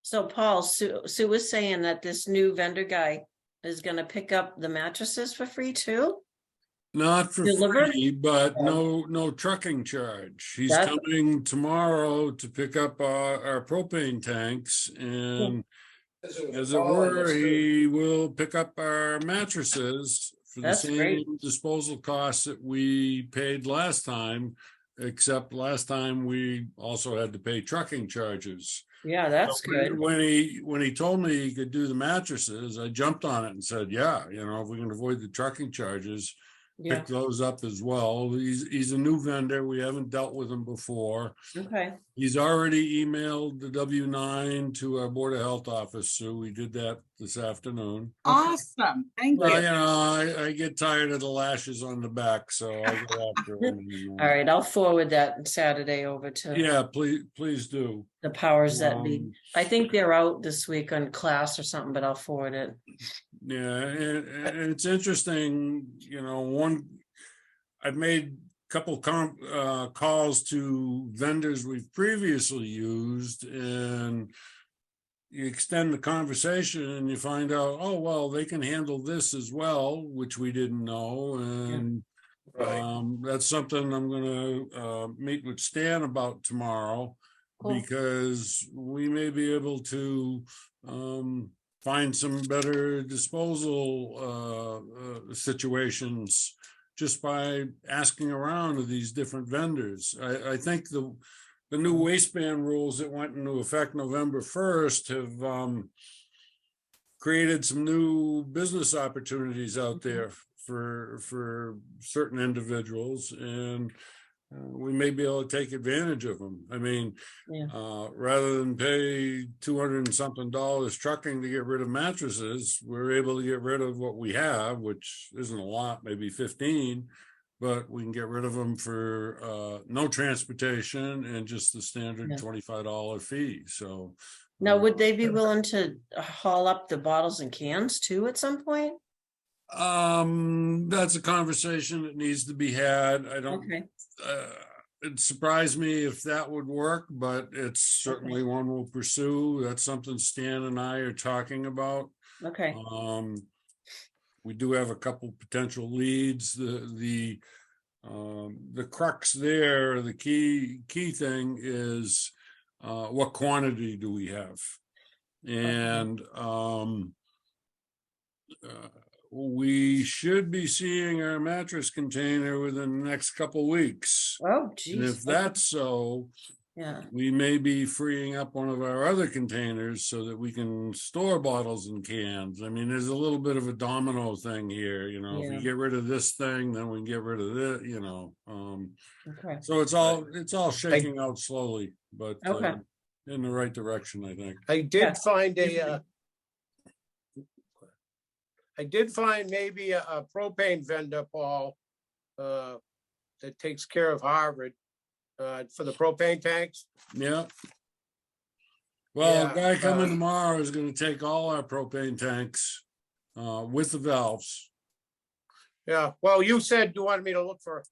So Paul, Sue was saying that this new vendor guy is gonna pick up the mattresses for free too? Not for Delivered? free, but Oh. no trucking charge. He's That, coming tomorrow to pick up our propane tanks, and as it were, he will pick up our mattresses for the that's great. same disposal costs that we paid last time, except last time we also had to pay trucking charges. Yeah, that's So good. when he told me he could do the mattresses, I jumped on it and said, yeah, if we can avoid the trucking charges, Yeah, pick those up as well. He's a new vendor. We haven't dealt with him before. okay. He's already emailed the W-9 to our Board of Health office, so we did that this afternoon. Awesome, thank Well, you. I get tired of the lashes on the back, so I go after him. All right, I'll forward that Saturday over to Yeah, please do. the powers that be. Um, I think they're out this week on class or something, but I'll forward it. Yeah, and it's interesting, I've made a couple calls to vendors we've previously used, and you extend the conversation and you find out, oh, well, they can handle this as well, which we didn't know. And that's something I'm going to meet with Stan about tomorrow, Cool. because we may be able to find some better disposal situations just by asking around to these different vendors. I think the new waistband rules that went into effect November 1st have created some new business opportunities out there for certain individuals, and we may be able to take advantage of them. I mean, rather than pay $200 and something trucking to get rid of mattresses, we're able to get rid of what we have, which isn't a lot, maybe 15, but we can get rid of them for no transportation and just the standard $25 fee. So now, would they be willing to haul up the bottles and cans too at some point? that's a conversation that needs to be had. I don't. Okay. It surprised me if that would work, but it's certainly one we'll pursue. That's something Stan and I are talking about. Okay. We do have a couple potential leads. The crux there, the key thing is what quantity do we have? And we should be seeing our mattress container within the next couple weeks. Oh, And geez. if that's so, Yeah. we may be freeing up one of our other containers so that we can store bottles and cans. I mean, there's a little bit of a domino thing here, if Yeah. you get rid of this thing, then we can get rid of this, Okay. So it's all shaking out slowly, but Okay. in the right direction, I think. I did find maybe a propane vendor, Paul, that takes care of Harvard for the propane tanks. Yeah. Well, Yeah, a guy coming tomorrow is going to take all our propane tanks with the valves. Yeah, well, you said you wanted me to look for.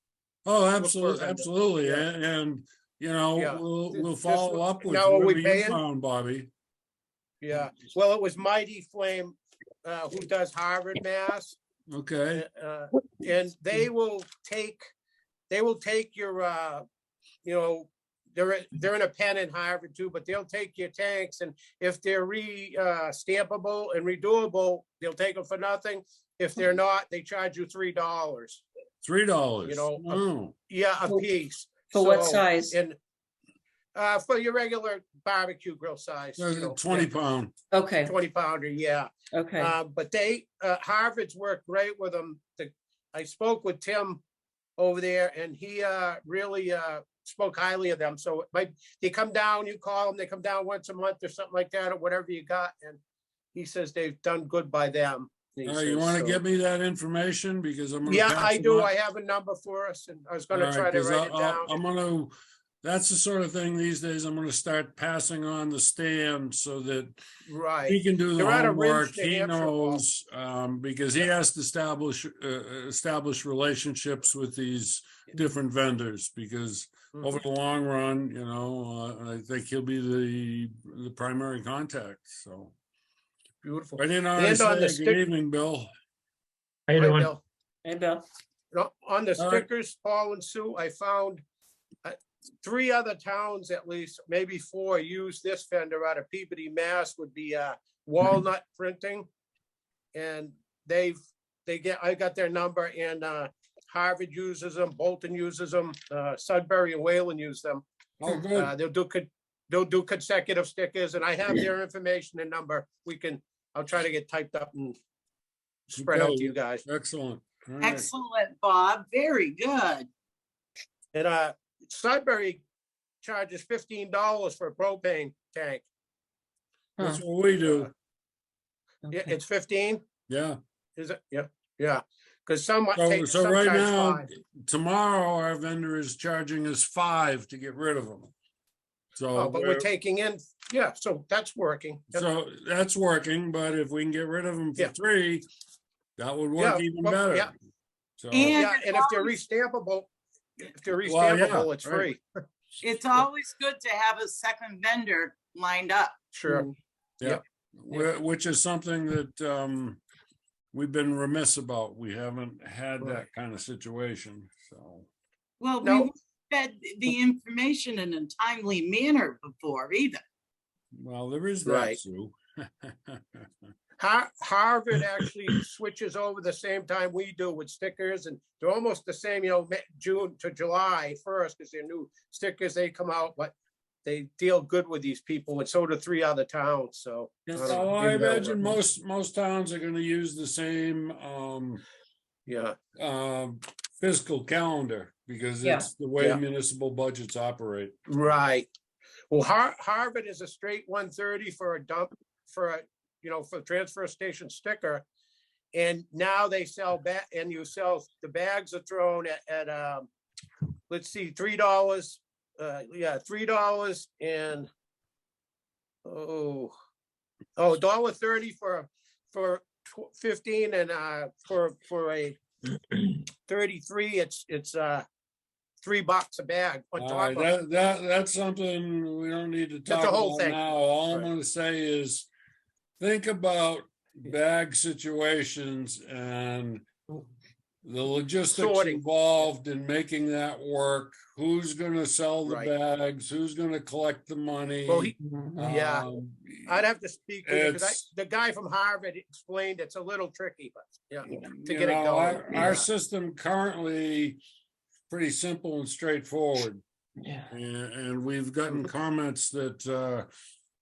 Oh, Look for a absolutely, vendor. absolutely. Yeah. And Yeah. we'll Just follow up with now, are we whoever you paying? found, Bobby. Yeah, well, it was Mighty Flame, who does Harvard, Mass. Okay. And they will take your, they're in a pen in Harvard too, but they'll take your tanks, and if they're stampable and redoable, they'll take them for nothing. If they're not, they charge you $3. $3. Yeah, a piece. For what So, size? And for your regular barbecue grill size. 20 pound. Okay. 20 pounder, yeah. Okay. But Harvard's worked great with them. I spoke with Tim over there, and he really spoke highly of them. So they come down, you call them, they come down once a month or something like that, or whatever you got. And he says they've done good by them. You want to give me that information, because I'm going to. Yeah, I do. I have a number for us, and I was going to try to write it down. I'm going to. That's the sort of thing these days I'm going to start passing on the Stan, so that he can do the They're out of homework. Ridge, New He Hampshire, Paul. knows, because he has to establish relationships with these different vendors, because over the long run, I think he'll be the primary contact, so. Beautiful. I didn't know, And on the good stick- evening, Bill. How you Hi, doing? Bill. Hey, Bill. No, on the All right. stickers, Paul and Sue, I found 3 other towns at least, maybe 4, use this vendor out of Peabody, Mass, would be Walnut Printing. And I got their number, and Harvard uses them, Bolton uses them, Sudbury and Wayland use them. Oh, good. They'll do consecutive stickers, and I have their information and number. I'll try to get typed up and spread out to you guys. Excellent. All right. Excellent, Bob. Very good. And Sudbury charges $15 for a propane tank. That's what we do. Yeah, Okay. it's 15, Yeah. is it? Yeah, yeah. Because some So, take, so right sometimes now, 5. tomorrow, our vendor is charging us 5 to get rid of them. So, Oh, but we're taking in, yeah, so that's working. Yep. so that's working, but if we can get rid of them for Yeah. 3, that would work Yeah, even well, better. yeah. So, And- Yeah, and if they're always- restampable, yeah, it's right. free. It's always good to have a second vendor lined up. Sure. which is something that we've been remiss about. We haven't had that Right. kind of situation, so. Well, No. we fed the information in a timely manner before either. Well, there is that, Right. Sue. Harvard actually switches over the same time we do with stickers, and they're almost the same, June to July 1st, because they're new stickers, they come out, but they deal good with these people, and so do 3 other towns, so. So I imagine most towns are gonna use the same Yeah, fiscal calendar, because Yeah. it's the way Yeah. municipal budgets operate. right. Well, Harvard is a straight 130 for a dump, for a, for transfer station sticker. And now they sell the bags are thrown at let's see, $3. $3 and $1.30 for 15, and for a 33, it's $3 a bag on All top right, of. that's something we don't need to That's talk the whole about thing. now. All I'm Right. gonna say is, think about bag situations and the logistics Sorting. involved in making that work. Who's gonna sell the Right. bags? Who's gonna collect the money? Well, yeah. Um, I'd have to speak with you, because It's- the guy from Harvard explained it's a little tricky, but yeah, to you get it know, going. Our system currently pretty simple and straightforward. Yeah. And we've gotten comments that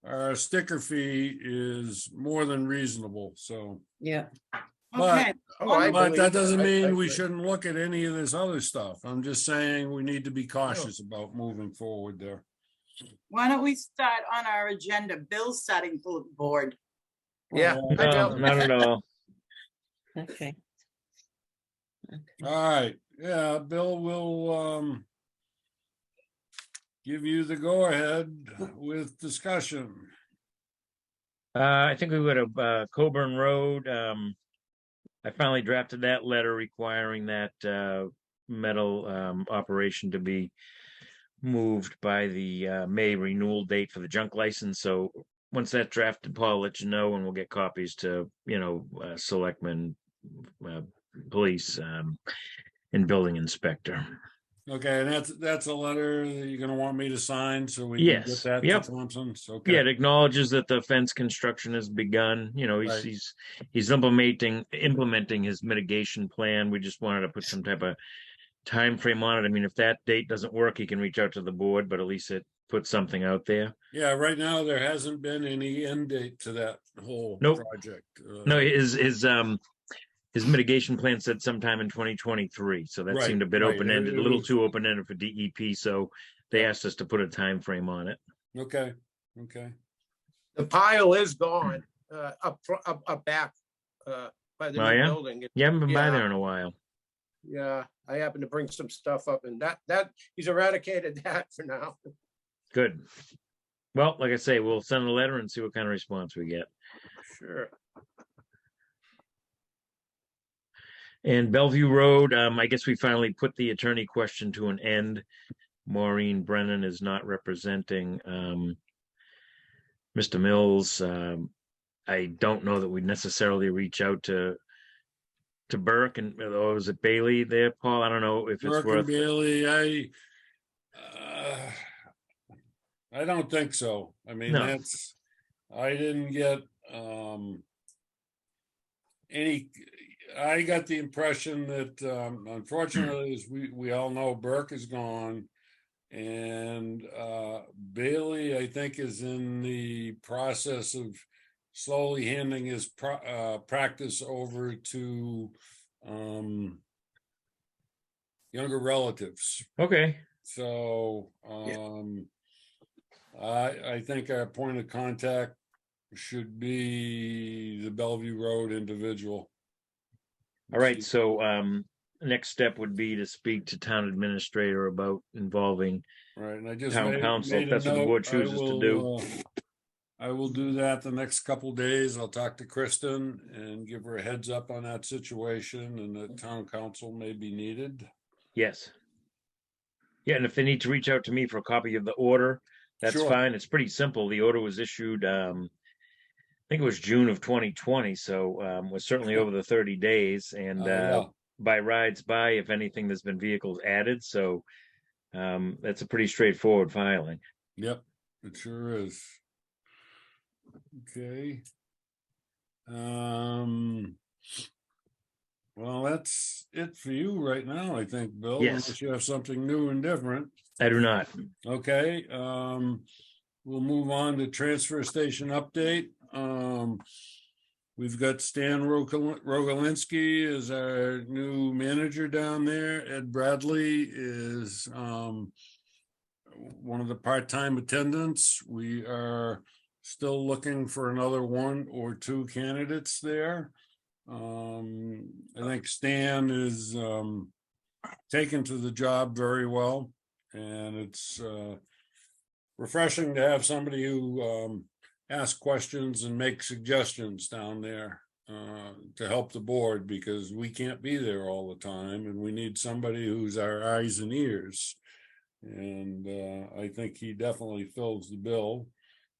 our sticker fee is more than reasonable, so. Yeah. But- Okay, Oh, I But believe that doesn't I mean we agree. shouldn't look at any of this other stuff. I'm just saying we need to be cautious about moving forward there. why don't we start on our agenda? Bill's starting for the board. Yeah, All I No, do. not at all. Okay. right, yeah, Bill will give you the go-ahead with discussion. I think we would have Coburn Road. I finally drafted that letter requiring that metal operation to be moved by the May renewal date for the junk license. So once that's drafted, Paul, I'll let you know, and we'll get copies to selectmen, police, and building inspector. Okay, and that's a letter that you're gonna want me to sign, so we can get Yes, that to yep. Thompson's, Yeah, okay? it acknowledges that the fence construction has begun. Right. He's implementing his mitigation plan. We just wanted to put some type of time frame on it. I mean, if that date doesn't work, he can reach out to the board, but at least it puts something out there. Yeah, right now, there hasn't been any end date to that whole Nope. project. No, his mitigation plan said sometime in 2023, so that Right, seemed a bit right. open-ended, It a little was- too open-ended for DEP, so they asked us to put a time frame on it. Okay. The pile is gone, up back, by the Oh, new yeah? building. You haven't been by Yeah. there in a while. Yeah, I happened to bring some stuff up, and that he's eradicated that for now. Good. Well, like I say, we'll send a letter and see what kind of response we get. Sure. And Bellevue Road, I guess we finally put the attorney question to an end. Maureen Brennan is not representing Mr. Mills. I don't know that we necessarily reach out to Burke and, or was it Bailey there, Paul? I don't know if it's Burke and worth. Bailey, I don't think so. I mean, No. I didn't get, I got the impression that, unfortunately, as we all know, Burke is gone. And, Bailey, I think, is in the process of slowly handing his practice over to, younger relatives. Okay. So, I think our point of contact should be the Bellevue Road individual. All right. So next step would be to speak to town administrator about involving. Right, and I just Town council, if that's what the board chooses to do. I will do that the next couple days. I'll talk to Kristen and give her a heads up on that situation, and the town council may be needed. Yes. Yeah, and if they need to reach out to me for a copy of the order, that's Sure. fine. It's pretty simple. The order was issued, I think it was June of 2020, so was certainly over the 30 days. And Yeah. by rides by, if anything, there's been vehicles added. So that's a pretty straightforward filing. Yep, it sure is. Okay. Well, that's it for you right now, I think, Bill. Yes. Unless you have something new and different. I do not. Okay, we'll move on to transfer station update. We've got Stan Rogolinski as our new manager down there. Ed Bradley is one of the part-time attendants. We are still looking for another one or two candidates there. I think Stan is taken to the job very well, and it's refreshing to have somebody who ask questions and make suggestions down there to help the board, because we can't be there all the time, and we need somebody who's our eyes and ears. And I think he definitely fills the bill.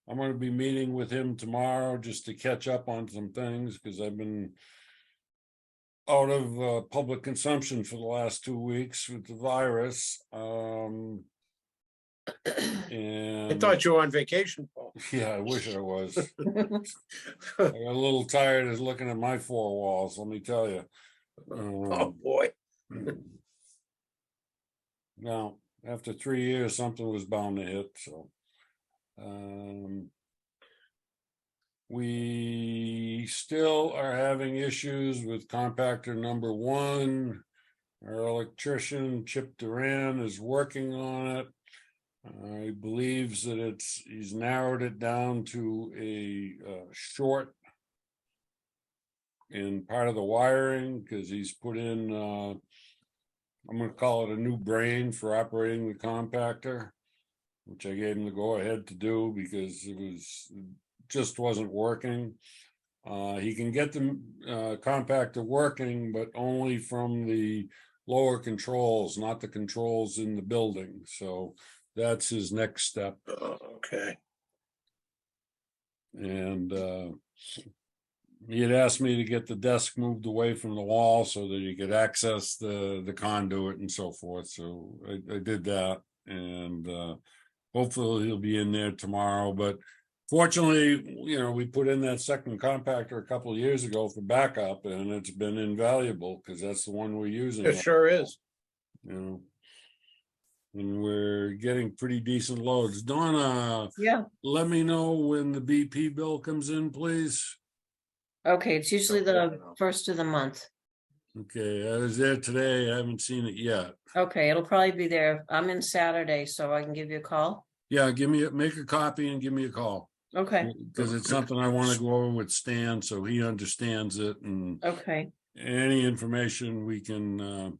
I'm going to be meeting with him tomorrow just to catch up on some things, because I've been out of public consumption for the last 2 weeks with the virus. And I thought you were on vacation, Paul. yeah, I wish I was. I got a little tired of looking at my four walls, let me tell you. Oh, boy. Now, after 3 years, something was bound to hit, so. We still are having issues with compactor number 1. Our electrician, Chip Duran, is working on it. He believes that he's narrowed it down to a short in part of the wiring, because he's put in, I'm gonna call it a new brain for operating the compactor, which I gave him the go ahead to do because just wasn't working. He can get the compactor working, but only from the lower controls, not the controls in the building. So that's his next step. Okay. And he had asked me to get the desk moved away from the wall so that he could access the conduit and so forth. So I did that, and hopefully he'll be in there tomorrow. But fortunately, we put in that second compactor a couple of years ago for backup, and it's been invaluable because that's the one we're using. It sure is. And we're getting pretty decent loads. Donna, Yeah, let me know when the BP bill comes in, please. okay, it's usually the first of the month. Okay, I was there today. I haven't seen it yet. Okay, it'll probably be there. I'm in Saturday, so I can give you a call. Yeah, make a copy and give me a call. Okay, Because it's something I want to go over with Stan so he understands it, and okay, any information we can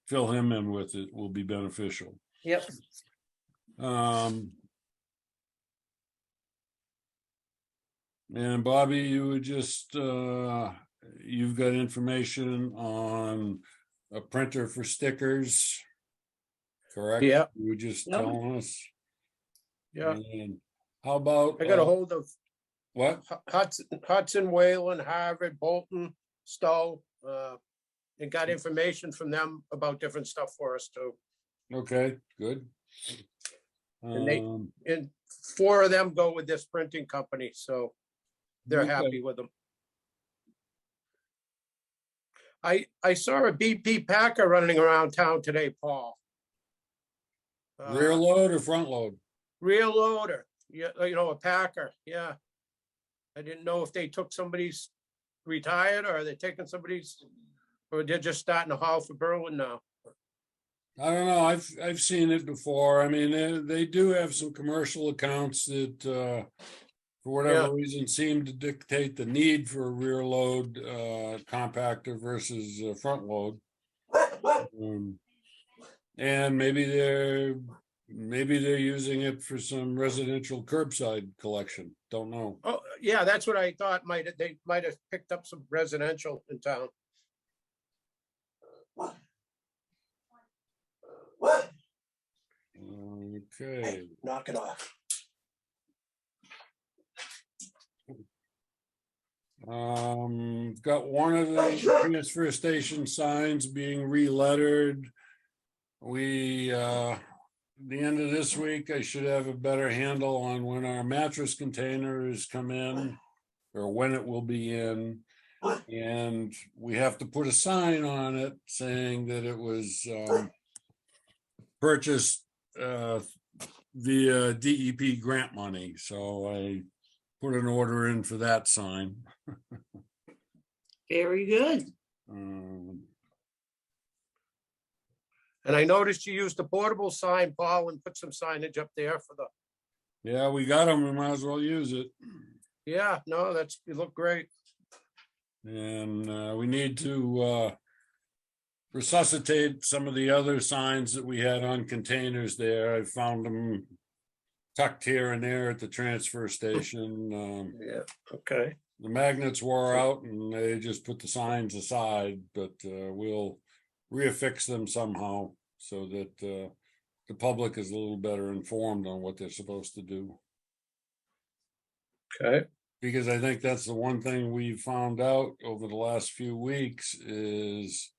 fill him in with it will be beneficial. yep. And Bobby, you would just you've got information on a printer for stickers. correct? Yeah. You were just Yep. telling us. Yeah, And how about? I got a hold of What? Hudson, Wayland, Harvard, Bolton, Stowe, and got information from them about different stuff for us too. Okay, good. And they- Um, And 4 of them go with this printing company, so they're okay. happy with them. I saw a BP Packer running around town today, Paul. Rear load or front load? Rear loader, yeah, a Packer, yeah. I didn't know if they took somebody's retired or they're taking somebody's, or they're just starting to haul for Berlin now. I don't know. I've seen it before. I mean, they do have some commercial accounts that, for whatever reason, seem to dictate the need for a rear load compactor versus a front load. And maybe they're using it for some residential curbside collection. Don't know. Oh, yeah, that's what I thought they might have picked up some residential in town. Okay. Knock it off. Got one of the transfer station signs being re-lettered. The end of this week, I should have a better handle on when our mattress containers come in or when it will be in. And we have to put a sign on it saying that it was purchased via DEP grant money. So I put an order in for that sign. Very good. And I noticed you used a portable sign, Paul, and put some signage up there for the, Yeah, we got them. We might as well use it. yeah, no, you look great. And we need to resuscitate some of the other signs that we had on containers there. I found them tucked here and there at the transfer station. Yeah, okay. The magnets wore out and they just put the signs aside, but we'll reaffix them somehow so that the public is a little better informed on what they're supposed to do. Okay. Because I think that's the one thing we've found out over the last few weeks is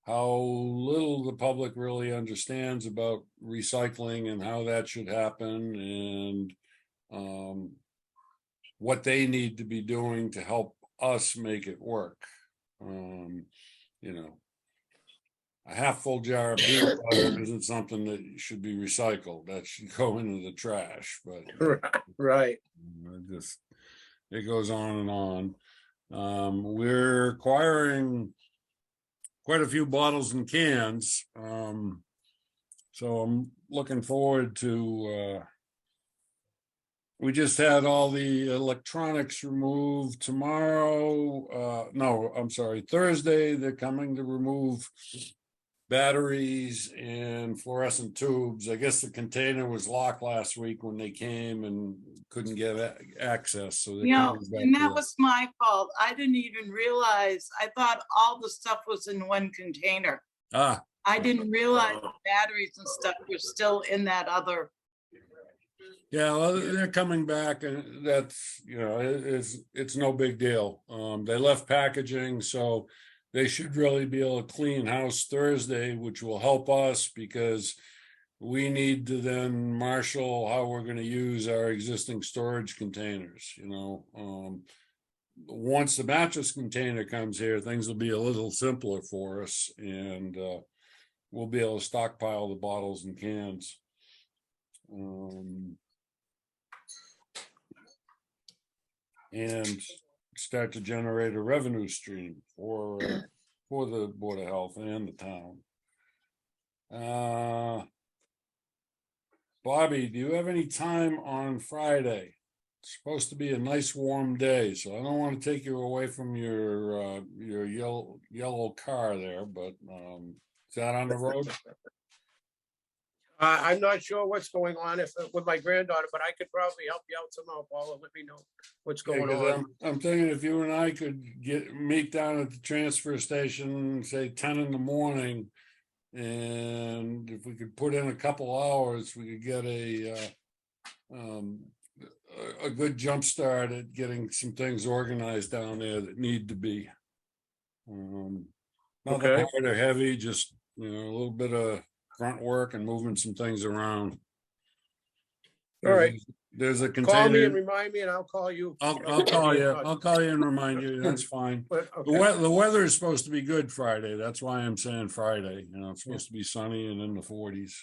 how little the public really understands about recycling and how that should happen and what they need to be doing to help us make it work. A half full jar of peanut butter isn't something that should be recycled. That should go into the trash, but Right. it goes on and on. We're acquiring quite a few bottles and cans. So I'm looking forward to, we just had all the electronics removed tomorrow. No, I'm sorry, Thursday, they're coming to remove batteries and fluorescent tubes. I guess the container was locked last week when they came and couldn't get access. So they're coming back And that to- was my fault. I didn't even realize, I thought all the stuff was in one container. Ah, I didn't realize the batteries and stuff were still in that other. yeah, well, they're coming back and that's, it's no big deal. They left packaging, so they should really be able to clean house Thursday, which will help us because we need to then marshal how we're going to use our existing storage containers. Once the mattress container comes here, things will be a little simpler for us and we'll be able to stockpile the bottles and cans. And start to generate a revenue stream for the Board of Health and the town. Bobby, do you have any time on Friday? It's supposed to be a nice warm day, so I don't want to take you away from your yellow car there, but is that on the road? I'm not sure what's going on with my granddaughter, but I could probably help you out somehow, Paula. Let me know what's Okay, going 'cause on. I'm thinking if you and I could meet down at the transfer station, say 10 in the morning, And if we could put in a couple hours, we could get a good jump start at getting some things organized down there that need to be. Nothing Okay. hard or heavy, just, a little bit of grunt work and moving some things around. All right. There's a Call me and container. remind me and I'll call you. I'll call you. I'll call you and remind you. That's fine. But, The okay. the weather is supposed to be good Friday. That's why I'm saying Friday. It's supposed to be sunny and in the 40s.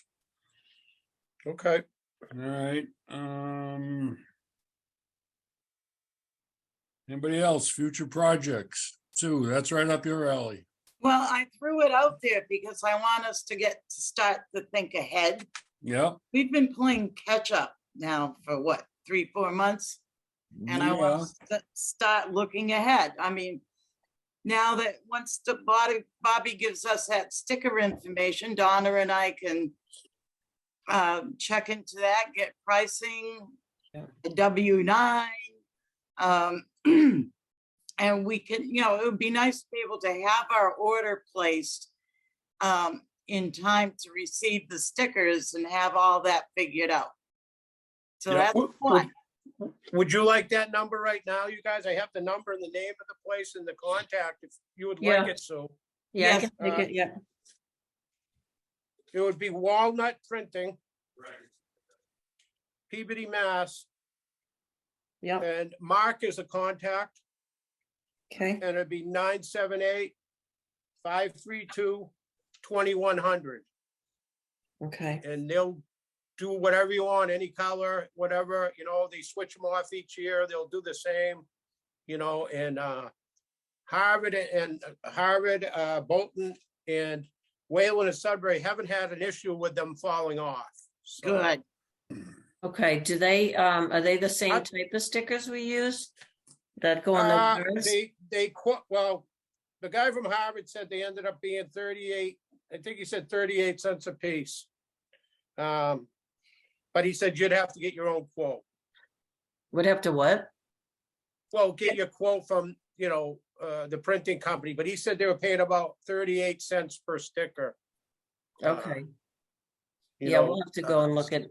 Okay. All right. Anybody else? Future projects? Sue, that's right up your alley. Well, I threw it out there because I want us to start to think ahead. Yep. We've been playing catch up now for what, 3-4 months? And I Yeah. want us to start looking ahead. I mean, now that once the Bobby gives us that sticker information, Donna and I can check into that, get pricing, Yeah. a W-9. And we can, it would be nice to be able to have our order placed in time to receive the stickers and have all that figured out. So Yeah. that's one. Would you like that number right now, you guys? I have the number and the name of the place and the contact if you would like Yeah. it, so. Yeah, I Yes, can take it, yeah. It would be Walnut Printing, Peabody, Mass, Yeah, and Mark is a contact, okay, and it'd be 978-532-2100. okay, And they'll do whatever you want, any color, whatever, they switch them off each year, they'll do the same, and Harvard, Bolton, and Wayland and Sudbury haven't had an issue with them falling off. So, Good. okay. Do they, are they the same type of stickers we use? That go on the cars? Well, the guy from Harvard said they ended up being 38, I think he said 38 cents a piece. But he said you'd have to get your own quote. Would have to what? Well, get your quote from, the printing company, but he said they were paying about 38 cents per sticker. Okay, You yeah, know, we'll have to go and look at,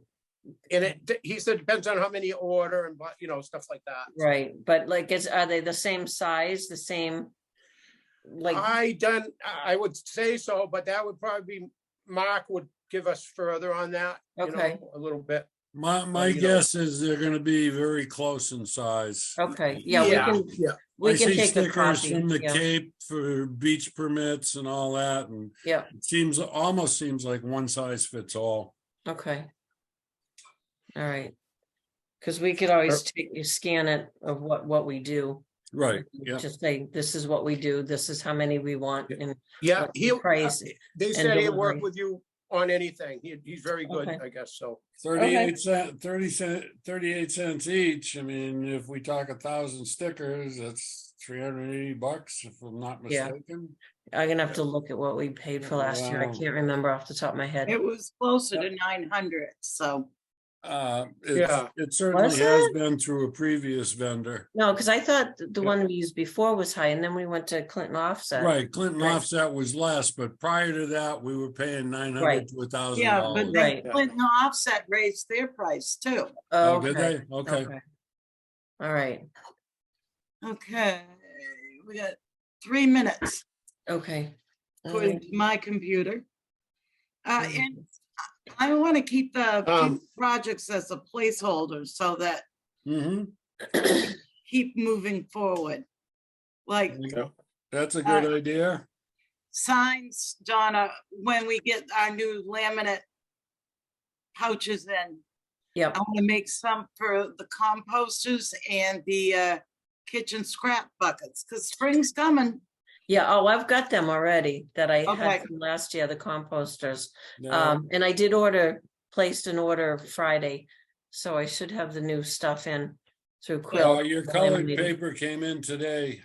And he said, depends on how many you order and, stuff like that. right, but like, are they the same size, the same? Like, I would say so, but that would probably be, Mark would give us further on that. Okay. A little bit. My guess is they're gonna be very close in size. okay, yeah, we can, Yeah. we I can see take a stickers copy, from the yeah, Cape for beach permits and all that, and yeah, it almost seems like one size fits all. okay. All right. Cause we could always scan it of what we do. Right, yeah. Just say, this is what we do, this is how many we want, and Yeah, what's the price they and said he'd work delivery. with you on anything. He's very good, Okay. I guess, so. 38 cents each. I mean, if we talk 1,000 stickers, that's $380 if I'm not Yeah. mistaken. I'm gonna have to look at what we paid for last year. I Wow. can't remember off the top of my head. It was closer to 900, so. Yeah. It certainly Was has it? been through a previous vendor. No, because I thought the Yeah. one we used before was high, and then we went to Clinton Offset. Right, Clinton Right. offset was less, but prior to that, we were paying Right. $900 to $1,000. Yeah, but then Right. Clinton Offset raised their price too. Oh, did Okay, they? Okay. all right, Okay, we got 3 minutes okay. according to my computer. Mhm. And I want to keep the Um, projects as a placeholder so that Mm-hmm. keep moving forward. Like That's a good idea. signs, Donna, when we get our new laminate pouches in, Yep, I want to make some for the composters and the kitchen scrap buckets, because spring's coming. yeah, oh, I've got them already that I Okay. had from last year, the composters. Now, And I did placed an order Friday, so I should have the new stuff in through Quill. your colored laminating. paper came in today.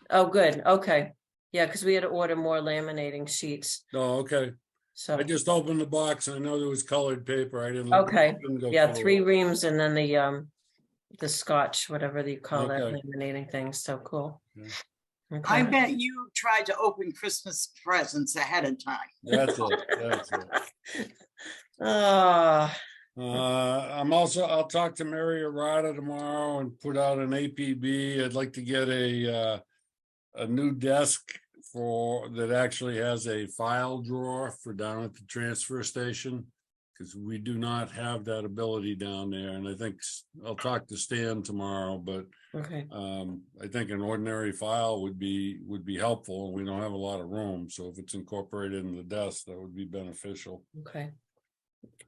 Oh, good, okay. Yeah, because we had to order more laminating sheets, Oh, okay. so, I just opened the box. I know there was colored paper. I didn't. Okay. didn't go yeah, through 3 it. reams and then the scotch, whatever you call that Okay. laminating thing, so cool. Yeah. I Okay. bet you tried to open Christmas presents ahead of time. That's it, that's it. Ah, I'll talk to Mary Arata tomorrow and put out an APB. I'd like to get a new desk that actually has a file drawer for down at the transfer station. Because we do not have that ability down there, and I think I'll talk to Stan tomorrow, but okay. I think an ordinary file would be helpful. We don't have a lot of room, so if it's incorporated in the desk, that would be beneficial. Okay.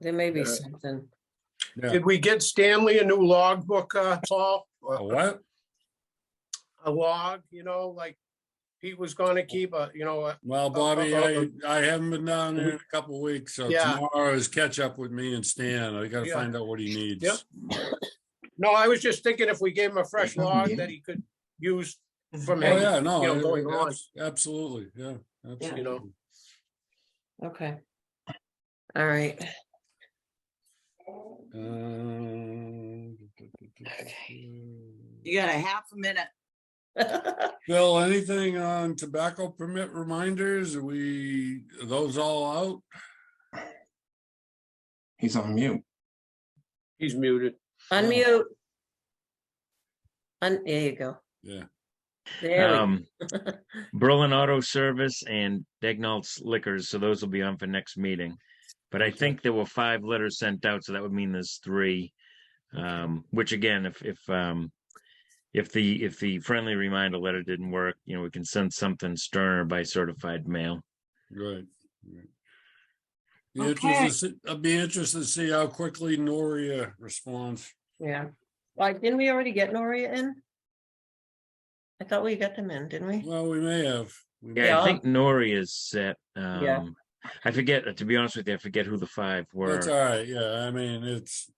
There may be Uh, something. Yeah. Did we get Stanley a new logbook, Paul? A what? A log, like he was gonna keep Well, Bobby, I haven't been down there in a couple of weeks, so Yeah. tomorrow is catch up with me and Stan. I gotta Yeah. find out what he needs. Yep. No, I was just thinking if we gave him a fresh log that he could use from Oh, him, yeah, no, going on. absolutely, yeah, absolutely. Okay. All right. You got a half a minute. Bill, anything on tobacco permit reminders? Are those all out? He's on mute. He's muted. Unmute. There you go. Yeah. There we Berlin Auto Service and Dagnall's Liquors, so those will be on for next meeting. But I think there were 5 letters sent out, so that would mean there's 3. Which again, if the friendly reminder letter didn't work, we can send something sterner by certified mail. Right. Okay. I'd be interested to see how quickly Noria responds. Yeah. Like, didn't we already get Noria in? I thought we got them in, didn't we? Well, we may have. Yeah, Yeah. I think Nori is set. Yeah. I forget, to be honest with you, I forget who the 5 were. That's all right. Yeah, I mean, it's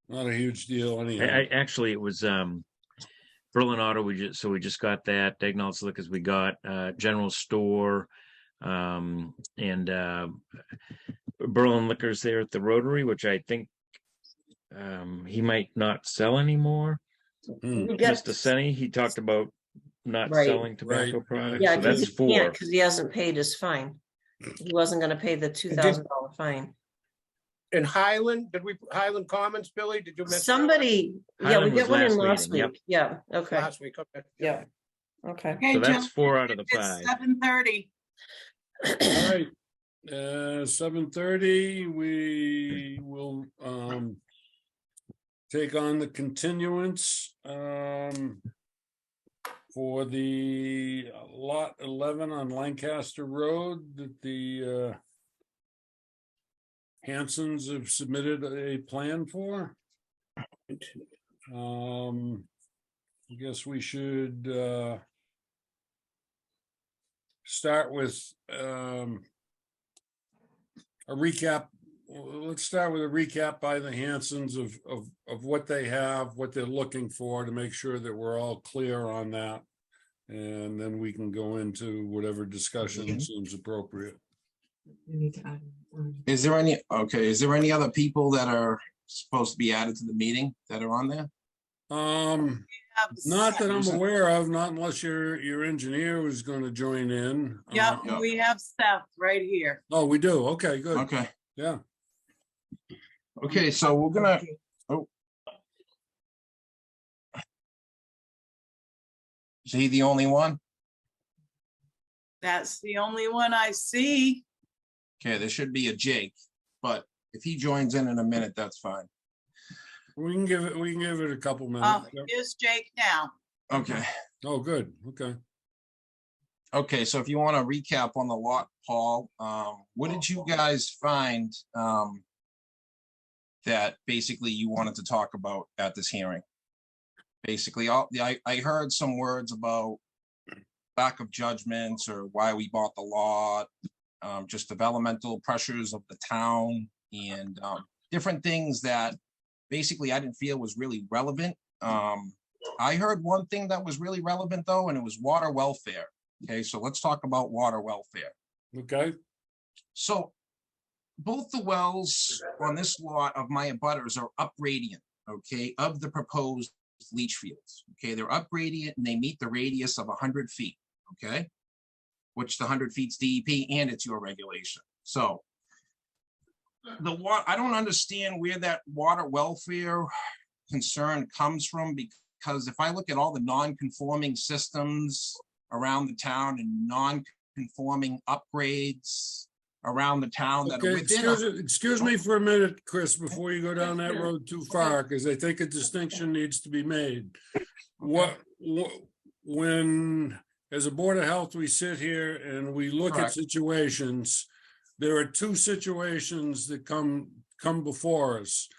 not a huge deal anyhow. Actually, it was Berlin Auto. We just got that. Dagnall's Liquors we got. General Store, and Berlin Liquors there at the Rotary, which I think he might not sell anymore. Hmm. We got- Mr. Senni, he talked about not Right. selling tobacco Right. products. Yeah, So that's 4. because he hasn't paid his fine. He wasn't gonna pay the $2,000 fine. In Highland, Highland Commons, Billy, did you mention? that Somebody, yeah, we Highland got was one in last last meeting, week. Yeah, okay, Last week, okay. yeah, okay. Okay, So that's gentlemen, 4 out of the 5. it's 7:30. All right. 7:30, we will take on the continuance for the lot 11 on Lancaster Road that the Hansons have submitted a plan for. I guess we should start with a recap. Let's start with a recap by the Hansons of what they have, what they're looking for, to make sure that we're all clear on that. And then we can go into whatever discussion seems appropriate. Is there any other people that are supposed to be added to the meeting that are on there? Not that I'm aware of, not unless your engineer was going to join in. Yep, Yeah. we have Seth right here. Oh, we do. Okay, good. Okay, Yeah. okay, so we're gonna, is he the only one? That's the only one I see. Okay, there should be a Jake, but if he joins in a minute, that's fine. We can give it a couple minutes. Oh, Yep. here's Jake now. Okay, Oh, good. Okay. okay, so if you want to recap on the lot, Paul, what did you guys find that basically you wanted to talk about at this hearing? Basically, I heard some words about lack of judgments or why we bought the lot, just developmental pressures of the town and different things that basically I didn't feel was really relevant. I heard one thing that was really relevant though, and it was water welfare. Okay, so let's talk about water welfare. Okay. So both the wells on this lot of my abutters are up gradient, okay, of the proposed leach fields. Okay, they're upgrading it and they meet the radius of 100 feet. Okay, which the 100 feet's DEP and it's your regulation. So the water, I don't understand where that water welfare concern comes from, because if I look at all the non-conforming systems around the town and non-conforming upgrades around the town that are Okay, within. excuse me for a minute, Chris, before you go down that road too far, because I think a distinction needs to be made. When, as a Board of Health, we sit here and we look at Correct. situations, there are two situations that come before us.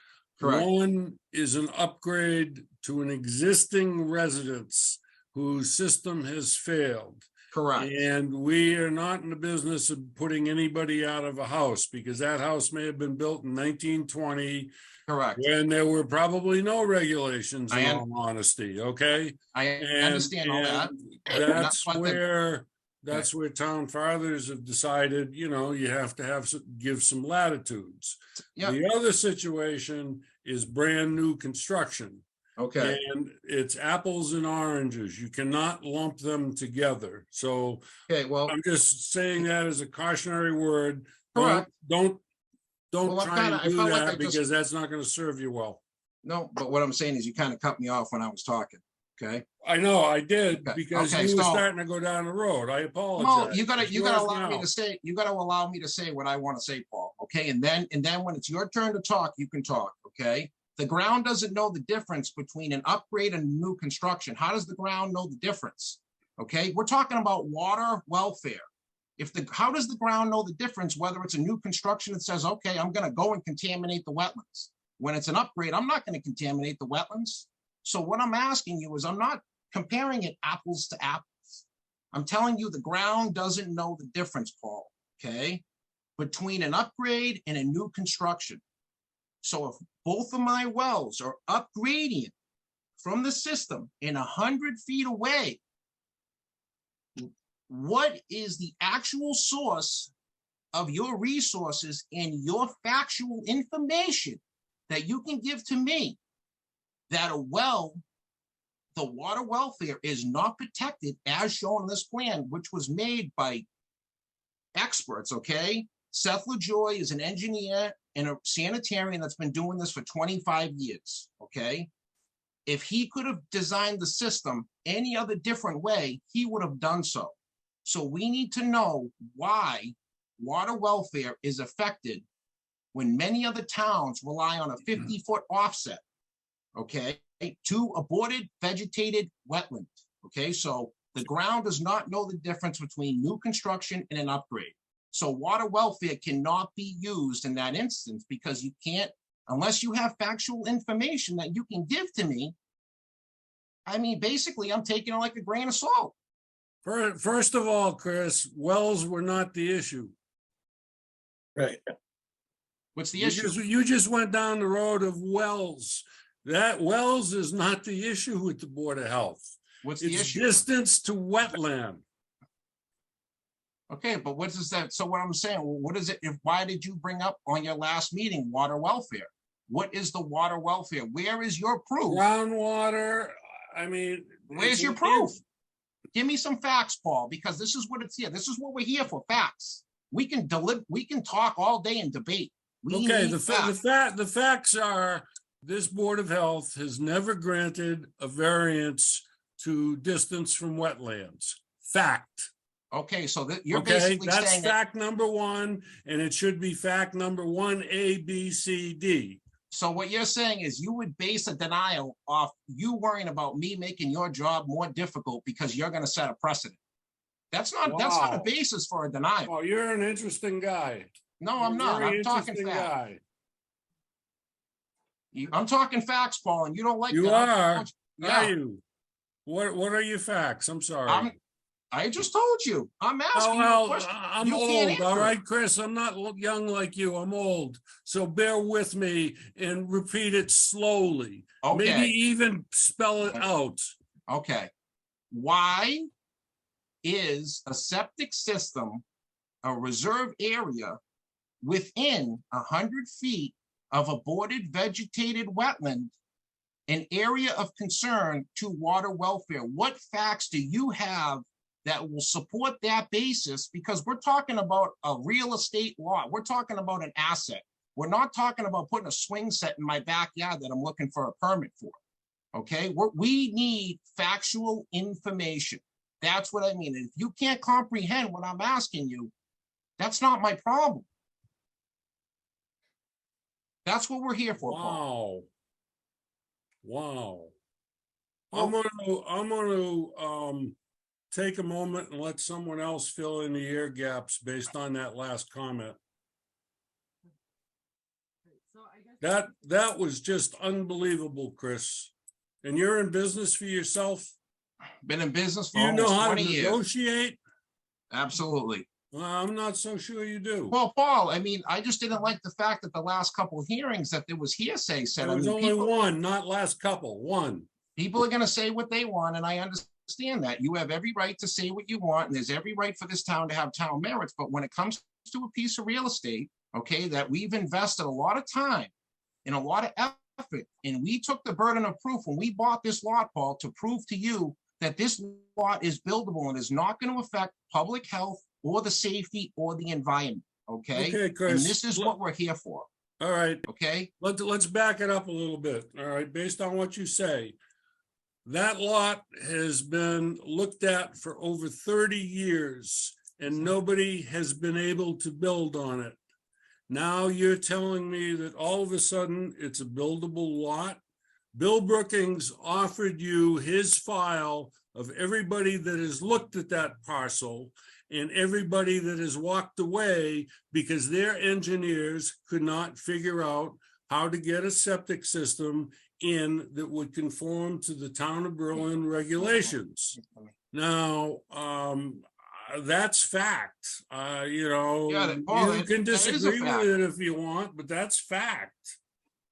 Correct. One is an upgrade to an existing residence whose system has failed. Correct. And we are not in the business of putting anybody out of a house, because that house may have been built in 1920 Correct. when there were probably no regulations, I in un- all honesty, okay? I understand all that. That's But that's where town fathers have decided, you know, you have to give some latitudes. Yeah. The other situation is brand new construction. Okay. And it's apples and oranges. You cannot lump them together. So Okay. Well, I'm just saying that as a cautionary word. Correct. Don't Well, I try and kinda- I do felt like I that, just- because that's not going to serve you well. no, but what I'm saying is you kind of cut me off when I was talking. Okay. I know, I did, Okay, because okay, you were so- starting to go down the road. I No, apologize. you gotta It's yours allow me now. to say, what I want to say, Paul. Okay. And then when it's your turn to talk, you can talk. Okay. The ground doesn't know the difference between an upgrade and new construction. How does the ground know the difference? Okay. We're talking about water welfare. How does the ground know the difference, whether it's a new construction that says, okay, I'm going to go and contaminate the wetlands? When it's an upgrade, I'm not going to contaminate the wetlands. So what I'm asking you is, I'm not comparing it apples to apples. I'm telling you the ground doesn't know the difference, Paul, okay, between an upgrade and a new construction. So if both of my wells are upgrading from the system and 100 feet away, what is the actual source of your resources and your factual information that you can give to me that a well, the water welfare is not protected as shown in this plan, which was made by experts, okay? Seth LaJoy is an engineer and a sanitarian that's been doing this for 25 years, okay? If he could have designed the system any other different way, he would have done so. So we need to know why water welfare is affected when many other towns rely on a 50-foot offset, okay, to aborted vegetated wetland, okay? So the ground does not know the difference between new construction and an upgrade. So water welfare cannot be used in that instance, because you can't, unless you have factual information that you can give to me. I mean, basically, I'm taking it like a grain of salt. First of all, Chris, wells were not the issue. Right. What's the You issue? you just went down the road of wells. That wells is not the issue with the Board of Health. What's the It's issue? distance to wetland. Okay, but what is that? So what I'm saying, what is it? Why did you bring up on your last meeting, water welfare? What is the water welfare? Where is your proof? Groundwater, I mean. Where's it's your an proof? Give me some facts, Paul, because this is what it's here. This is what we're here for, facts. We can talk all day and debate. We Okay, need the facts are, this Board of Health has never granted a variance to distance from wetlands. Fact. Okay, so that you're Okay, basically that's saying that, fact number one, and it should be fact number 1A, B, C, D. so what you're saying is you would base a denial off you worrying about me making your job more difficult because you're gonna set a precedent. That's not a Wow. basis for a denial. Oh, you're an interesting guy. No, You're I'm a not. very I'm talking interesting facts. guy. I'm talking facts, Paul, and you don't like You that. are, are Yeah, you? What are your facts? I'm sorry. I just told you. I'm Oh, asking you a well, question. I'm You can't old, all answer it. right, Chris, I'm not young like you, I'm old. So bear with me and repeat it slowly. Maybe Okay, even spell it out. okay. Why is a septic system a reserve area within 100 feet of a boarded vegetated wetland an area of concern to water welfare. What facts do you have that will support that basis? Because we're talking about a real estate lot. We're talking about an asset. We're not talking about putting a swing set in my backyard that I'm looking for a permit for. Okay, we need factual information. That's what I mean. And if you can't comprehend what I'm asking you, that's not my problem. That's what we're here for, Paul. Wow. Well- I'm gonna take a moment and let someone else fill in the air gaps based on that last comment. That was just unbelievable, Chris. And you're in business for yourself? Been in business for Do you know almost how to 20 years. negotiate? Absolutely. Well, I'm not so sure you do. Well, Paul, I mean, I just didn't like the fact that the last couple of hearings that there was hearsay said. There I was mean, only people, one, not last couple, one. people are gonna say what they want, and I understand that. You have every right to say what you want, and there's every right for this town to have town merits. But when it comes to a piece of real estate, okay, that we've invested a lot of time and a lot of effort, and we took the burden of proof when we bought this lot, Paul, to prove to you that this lot is buildable and is not going to affect public health or the safety or the environment, okay? Okay, And Chris. this is what we're here for, All right, okay? let's back it up a little bit, all right, based on what you say. That lot has been looked at for over 30 years and nobody has been able to build on it. Now you're telling me that all of a sudden it's a buildable lot? Bill Brookings offered you his file of everybody that has looked at that parcel and everybody that has walked away because their engineers could not figure out how to get a septic system in that would conform to the town of Berlin regulations. Now, that's fact. Yeah, Paul, You can that is a disagree fact. with it if you want, but that's fact.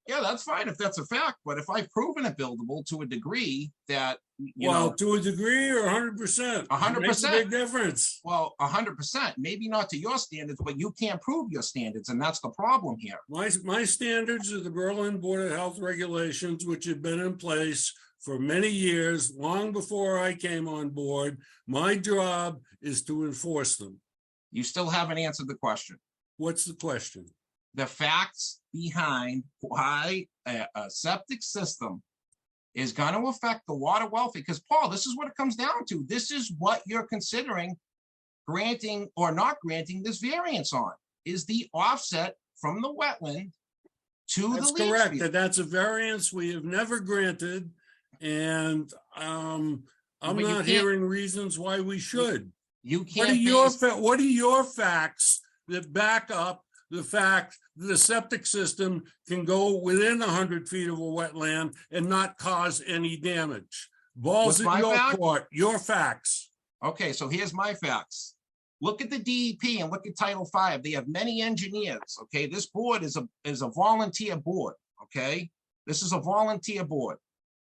Yeah, that's fine if that's a fact, but if I've proven it buildable to a degree that, you Well, know, to a degree or 100%. 100%. Makes a big difference. well, 100%, maybe not to your standards, but you can't prove your standards, and that's the problem here. My standards are the Berlin Board of Health regulations, which have been in place for many years, long before I came on board. My job is to enforce them. You still haven't answered the question. What's the question? The facts behind why a septic system is going to affect the water welfare. Because Paul, this is what it comes down to. This is what you're considering granting or not granting this variance on, is the offset from the wetland to the That's leach correct. field. That's a variance we have never granted. And I'm But you not can't- hearing reasons why we should. You What are can't your, base, what are your facts that back up the fact that the septic system can go within 100 feet of a wetland and not cause any damage? Balls What's in my your fact? court, your facts. okay, so here's my facts. Look at the DEP and look at Title V. They have many engineers, okay? This board is a volunteer board, okay? This is a volunteer board.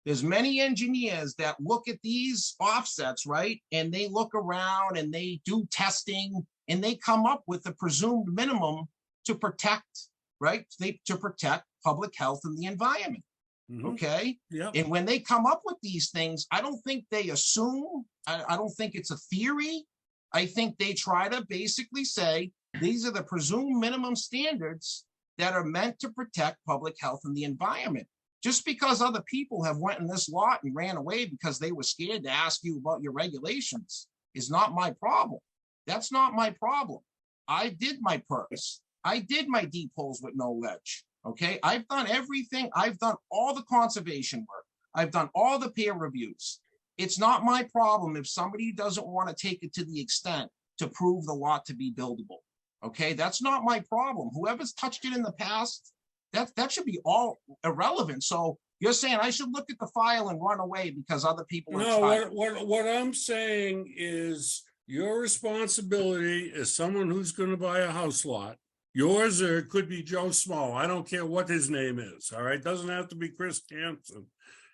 There's many engineers that look at these offsets, right? And they look around and they do testing and they come up with a presumed minimum to protect, right? To protect public health and the environment, Mhm. okay? Yep. And when they come up with these things, I don't think they assume, I don't think it's a theory. I think they try to basically say, these are the presumed minimum standards that are meant to protect public health and the environment. Just because other people have went in this lot and ran away because they were scared to ask you about your regulations is not my problem. That's not my problem. I did my purpose. I did my deep holes with no ledge. Okay, I've done everything. I've done all the conservation work. I've done all the peer reviews. It's not my problem if somebody doesn't want to take it to the extent to prove the lot to be buildable. Okay, that's not my problem. Whoever's touched it in the past, that should be all irrelevant. So you're saying I should look at the file and run away because other people are No, trying. what I'm saying is your responsibility as someone who's going to buy a house lot, yours or it could be Joe Small, I don't care what his name is, all right? Doesn't have to be Chris Hansen,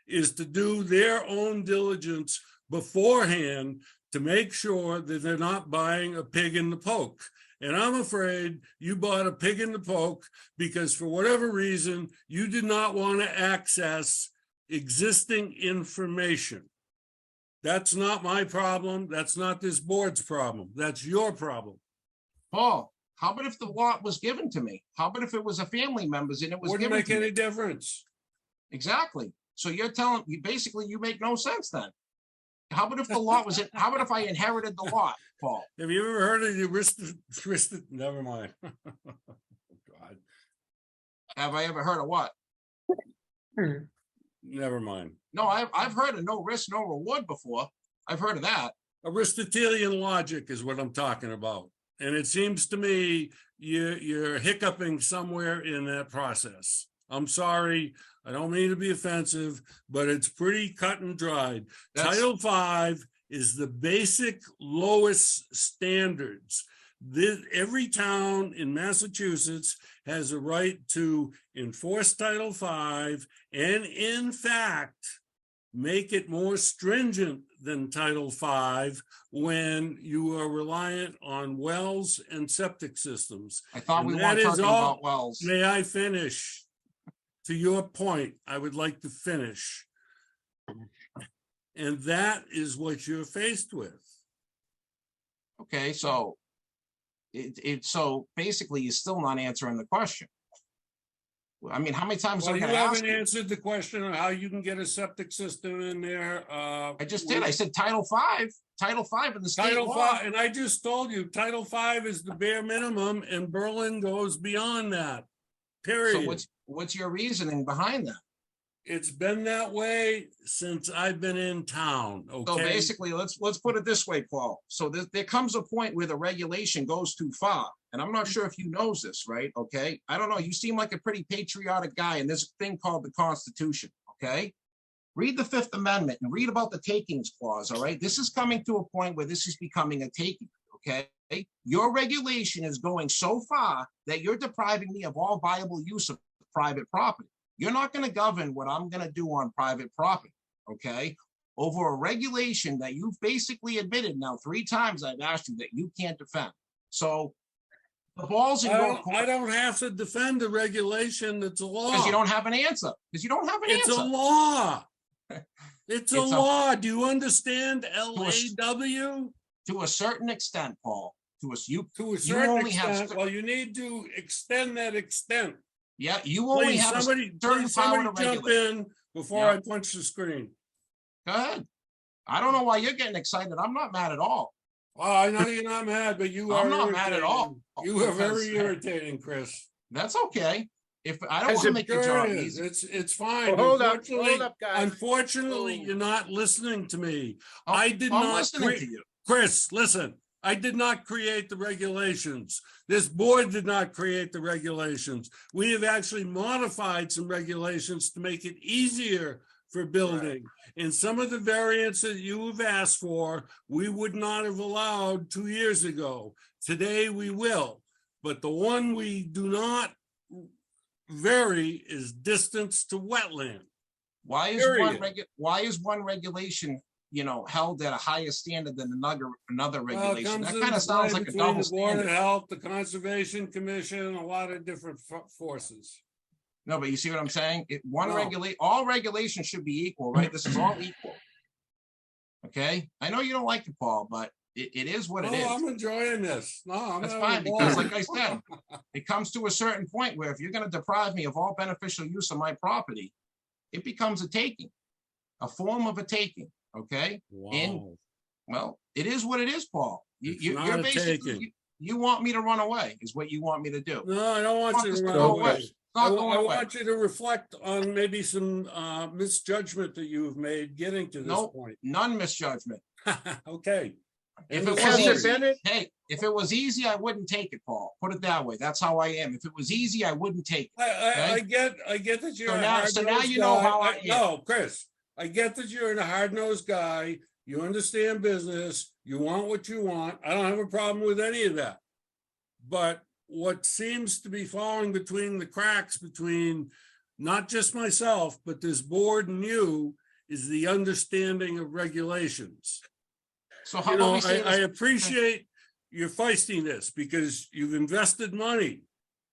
is to do their own diligence beforehand to make sure that they're not buying a pig in the poke. And I'm afraid you bought a pig in the poke because for whatever reason, you did not want to access existing information. That's not my problem. That's not this board's problem. That's your problem. Paul, how about if the lot was given to me? How about if it was a family member's and it was Wouldn't given make to any me? difference. Exactly. So you're telling, you basically, you make no sense then. How about if the lot was, how about if I inherited the lot, Paul? Have you ever heard of the wristed, never mind. God, Have I ever heard of what? never mind. No, I've heard of no risk, no reward before. I've heard of that. Aristotelian logic is what I'm talking about. And it seems to me you're hiccuping somewhere in that process. I'm sorry, I don't mean to be offensive, but it's pretty cut and dried. That's- Title V is the basic lowest standards. Every town in Massachusetts has a right to enforce Title V and in fact, make it more stringent than Title V when you are reliant on wells and septic systems. I thought we And weren't that is talking all- about wells. May I finish? To your point, I would like to finish. And that is what you're faced with. Okay, so so basically you're still not answering the question. I mean, how many times Well, am I you gonna ask haven't you? answered the question of how you can get a septic system in there. I just did. I said Title V in the state Title law. V, and I just told you, Title V is the bare minimum and Berlin goes beyond that. So Period. what's your reasoning behind that? It's been that way since I've been in town, So okay? basically, let's put it this way, Paul. So there comes a point where the regulation goes too far. And I'm not sure if you knows this, right? Okay, I don't know. You seem like a pretty patriotic guy in this thing called the Constitution, okay? Read the Fifth Amendment and read about the takings clause, all right? This is coming to a point where this is becoming a taking, okay? Your regulation is going so far that you're depriving me of all viable use of private property. You're not going to govern what I'm going to do on private property, okay? Over a regulation that you've basically admitted now 3 times I've asked you that you can't defend. So the ball's in your I court don't have to defend the regulation, it's a law. because you don't have an answer. Because you don't have an It's a answer. law. It's a It's a- law. Do you understand LAW? To a certain extent, Paul. To us, you To a certain only have extent, cer- well, you need to extend that extent. yeah, you only Please, have a somebody, certain please, power somebody to jump regulate. in before Yeah. I punch the screen. Go ahead. I don't know why you're getting excited. I'm not mad at all. Oh, I know you're not mad, but you are. I'm not mad at all, irritating. You are very because- irritating, Chris. That's okay. If I don't Has want to it- make your Sure job it is. easy. It's fine. Hold Unfortunately- up, guys. Unfortunately, Oh. you're not listening to me. Oh, I did I'm not listening create- to you. Chris, listen, I did not create the regulations. This board did not create the regulations. We have actually modified some regulations to make it easier for building. And some of the variances you have asked for, we would not have allowed 2 years ago. Today we will, but the one we do not vary is distance to wetland. Why is Period. why is one regulation, held at a higher standard than another Well, it regulation? comes That into kind of sounds play like a between double the Board of standard. Health, the Conservation Commission, a lot of different forces. No, but you see what I'm saying? No. All regulations should be equal, right? This is all equal. Okay, I know you don't like it, Paul, but it is what it No, is. I'm enjoying this. No, I'm That's having fine, a because ball. like I said, it comes to a certain point where if you're gonna deprive me of all beneficial use of my property, it becomes a taking, a form of a taking, okay? Wow. Well, it is what it is, Paul. It's You're not a basically, taking. you want me to run away, is what you want me to do. No, I don't want you to Not run going away. away. Not going I away. want you to reflect on maybe some misjudgment that you've made getting to this Nope. point. None misjudgment. Okay. If And it was Has it easy, been it? hey, if it was easy, I wouldn't take it, Paul. Put it that way. That's how I am. If it was easy, I wouldn't take it. I get that you're So a now- hard so now nosed you know guy. how I am. No, Chris, I get that you're a hard nosed guy. You understand business. You want what you want. I don't have a problem with any of that. But what seems to be falling between the cracks between not just myself, but this board and you is the understanding of regulations. So how You about know, we say I this? appreciate your feistiness because you've invested money.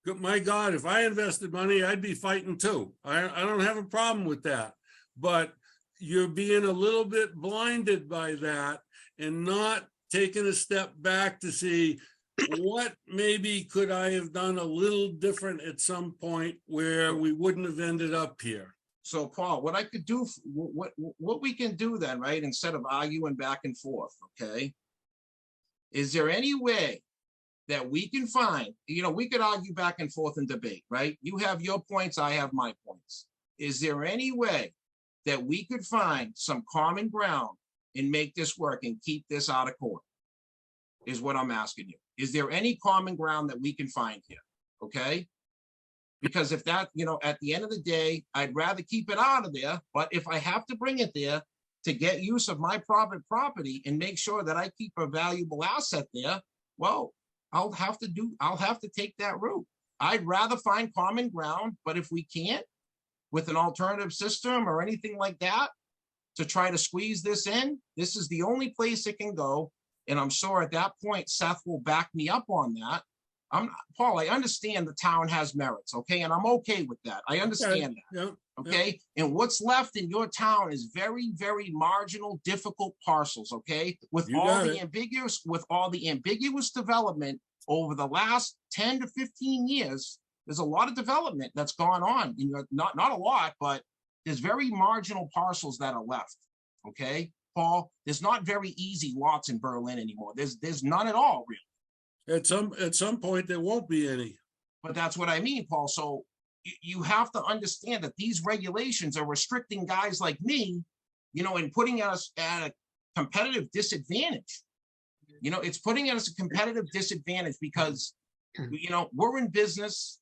My God, if I invested money, I'd be fighting too. I don't have a problem with that. but you're being a little bit blinded by that and not taking a step back to see what maybe could I have done a little different at some point where we wouldn't have ended up here. So Paul, what I could do, what we can do then, right, instead of arguing back and forth, okay? Is there any way that we can find, we could argue back and forth and debate, right? You have your points, I have my points. Is there any way that we could find some common ground and make this work and keep this out of court? Is what I'm asking you. Is there any common ground that we can find here? Okay? Because if that, at the end of the day, I'd rather keep it out of there, but if I have to bring it there to get use of my private property and make sure that I keep a valuable asset there, well, I'll have to take that route. I'd rather find common ground, but if we can't, with an alternative system or anything like that, to try to squeeze this in, this is the only place it can go. And I'm sure at that point, Seth will back me up on that. Paul, I understand the town has merits, okay? And I'm okay with that. I understand that, Yeah, okay? And what's left in your town is very, very marginal, difficult parcels, okay? With You all got the it. ambiguous development over the last 10 to 15 years, there's a lot of development that's gone on. Not a lot, but there's very marginal parcels that are left, okay? Paul, there's not very easy lots in Berlin anymore. There's none at all, really. at some point, there won't be any. But that's what I mean, Paul. So you have to understand that these regulations are restricting guys like me, and putting us at a competitive disadvantage. It's putting us a competitive disadvantage because, we're in business.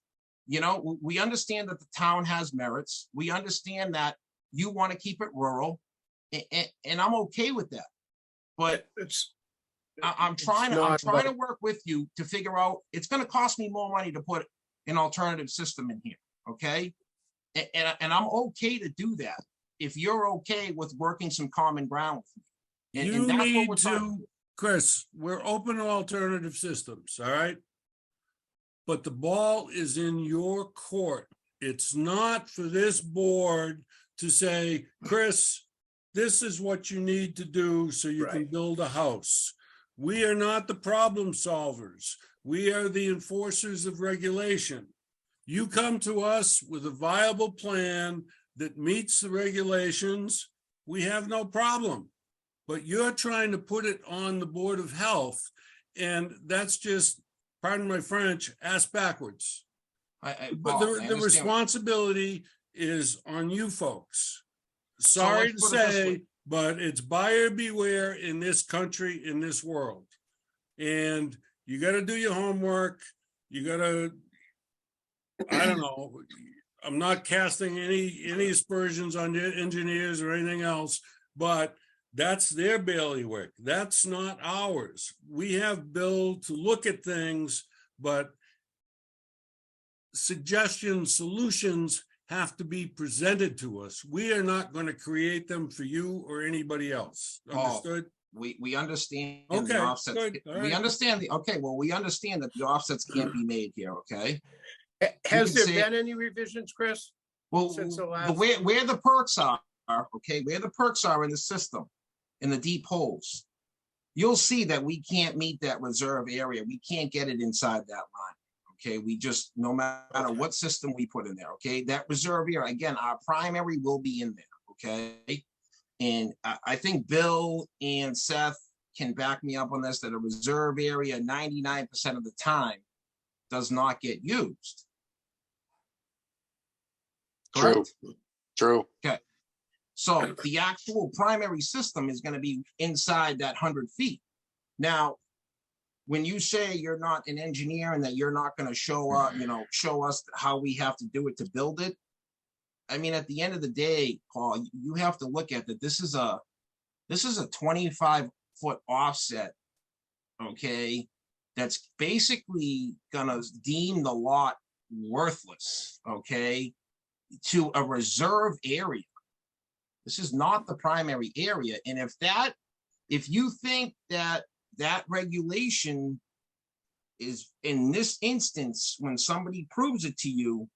We understand that the town has merits. We understand that you want to keep it rural, and I'm okay with that. But I'm trying to work with you to figure out, it's going to cost me more money to put an alternative system in here, okay? And I'm okay to do that if you're okay with working some common ground with me. And You that's what need we're talking. to, Chris, we're open to alternative systems, all right? But the ball is in your court. It's not for this board to say, Chris, this is what you need to do so you can Right. build a house. We are not the problem solvers. We are the enforcers of regulation. You come to us with a viable plan that meets the regulations, we have no problem. But you're trying to put it on the Board of Health, and that's just, pardon my French, ass backwards. But Paul, I the understand. responsibility is on you folks. Sorry to let's put it this say, way. but it's buyer beware in this country, in this world. And you gotta do your homework. You gotta, I don't know, I'm not casting any aspersions on the engineers or anything else, but that's their bailiwick. That's not ours. We have Bill to look at things, but suggestions, solutions have to be presented to us. We are not going to create them for you or anybody else. Paul, Understood? We understand Okay, the offsets. good, all We right. understand we understand that the offsets can't be made here, okay? Has can there say- been any revisions, Chris? Well, Since the last- where the perks are, okay, where the perks are in the system, in the deep holes, you'll see that we can't meet that reserve area. We can't get it inside that line. Okay, we just, no matter what system we put in there, okay, that reserve area, again, our primary will be in there, okay? And I think Bill and Seth can back me up on this, that a reserve area 99% of the time does not get used. True. Correct? True. So the actual primary system is going to be inside that 100 feet. Now, when you say you're not an engineer and that you're not going to show us how we have to do it to build it, I mean, at the end of the day, Paul, you have to look at that. This is a 25-foot offset, okay, that's basically gonna deem the lot worthless, okay, to a reserve area. This is not the primary area. And if you think that regulation is, in this instance, when somebody proves it to you,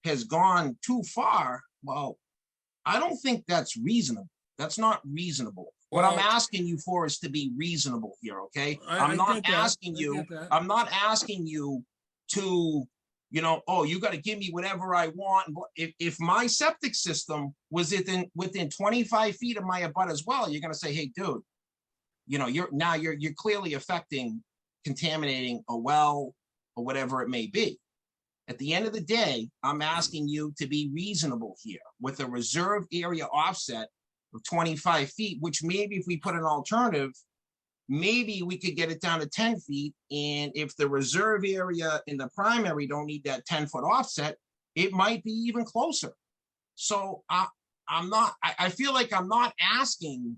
has gone too far, well, I don't think that's reasonable. That's not reasonable. What I'm Well- asking you for is to be reasonable here, okay? I I'm not get that. asking I you, get that. I'm not asking you to, you know, oh, you gotta give me whatever I want. If my septic system was within 25 feet of my abut as well, you're gonna say, hey, dude, you know, you're clearly affecting, contaminating a well or whatever it may be. At the end of the day, I'm asking you to be reasonable here with a reserve area offset of 25 feet, which maybe if we put an alternative, maybe we could get it down to 10 feet. And if the reserve area in the primary don't need that 10-foot offset, it might be even closer. So I feel like I'm not asking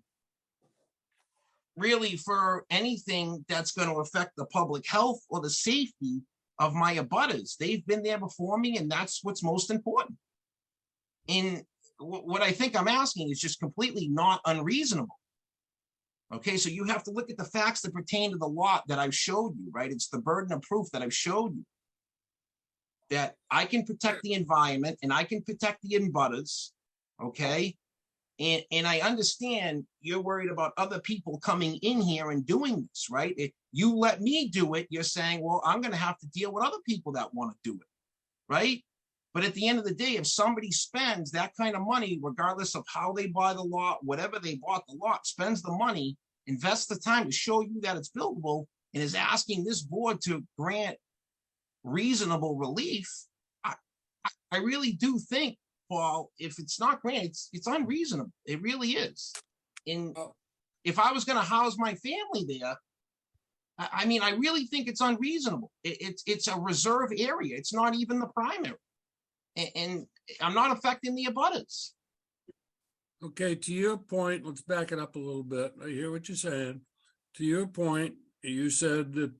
really for anything that's going to affect the public health or the safety of my abutters. They've been there before me, and that's what's most important. And what I think I'm asking is just completely not unreasonable. Okay, so you have to look at the facts that pertain to the lot that I've showed you, right? It's the burden of proof that I've showed you. That I can protect the environment and I can protect the abutters, okay? And I understand you're worried about other people coming in here and doing this, right? If you let me do it, you're saying, well, I'm gonna have to deal with other people that wanna do it, right? But at the end of the day, if somebody spends that kind of money, regardless of how they buy the lot, whatever they bought the lot, spends the money, invests the time to show you that it's buildable, and is asking this board to grant reasonable relief, I really do think, Paul, if it's not granted, it's unreasonable. It really is. And if I was going to house my family there, I mean, I really think it's unreasonable. It's a reserve area. It's not even the primary. And I'm not affecting the abutters. Okay, to your point, let's back it up a little bit. I hear what you're saying. To your point, you said that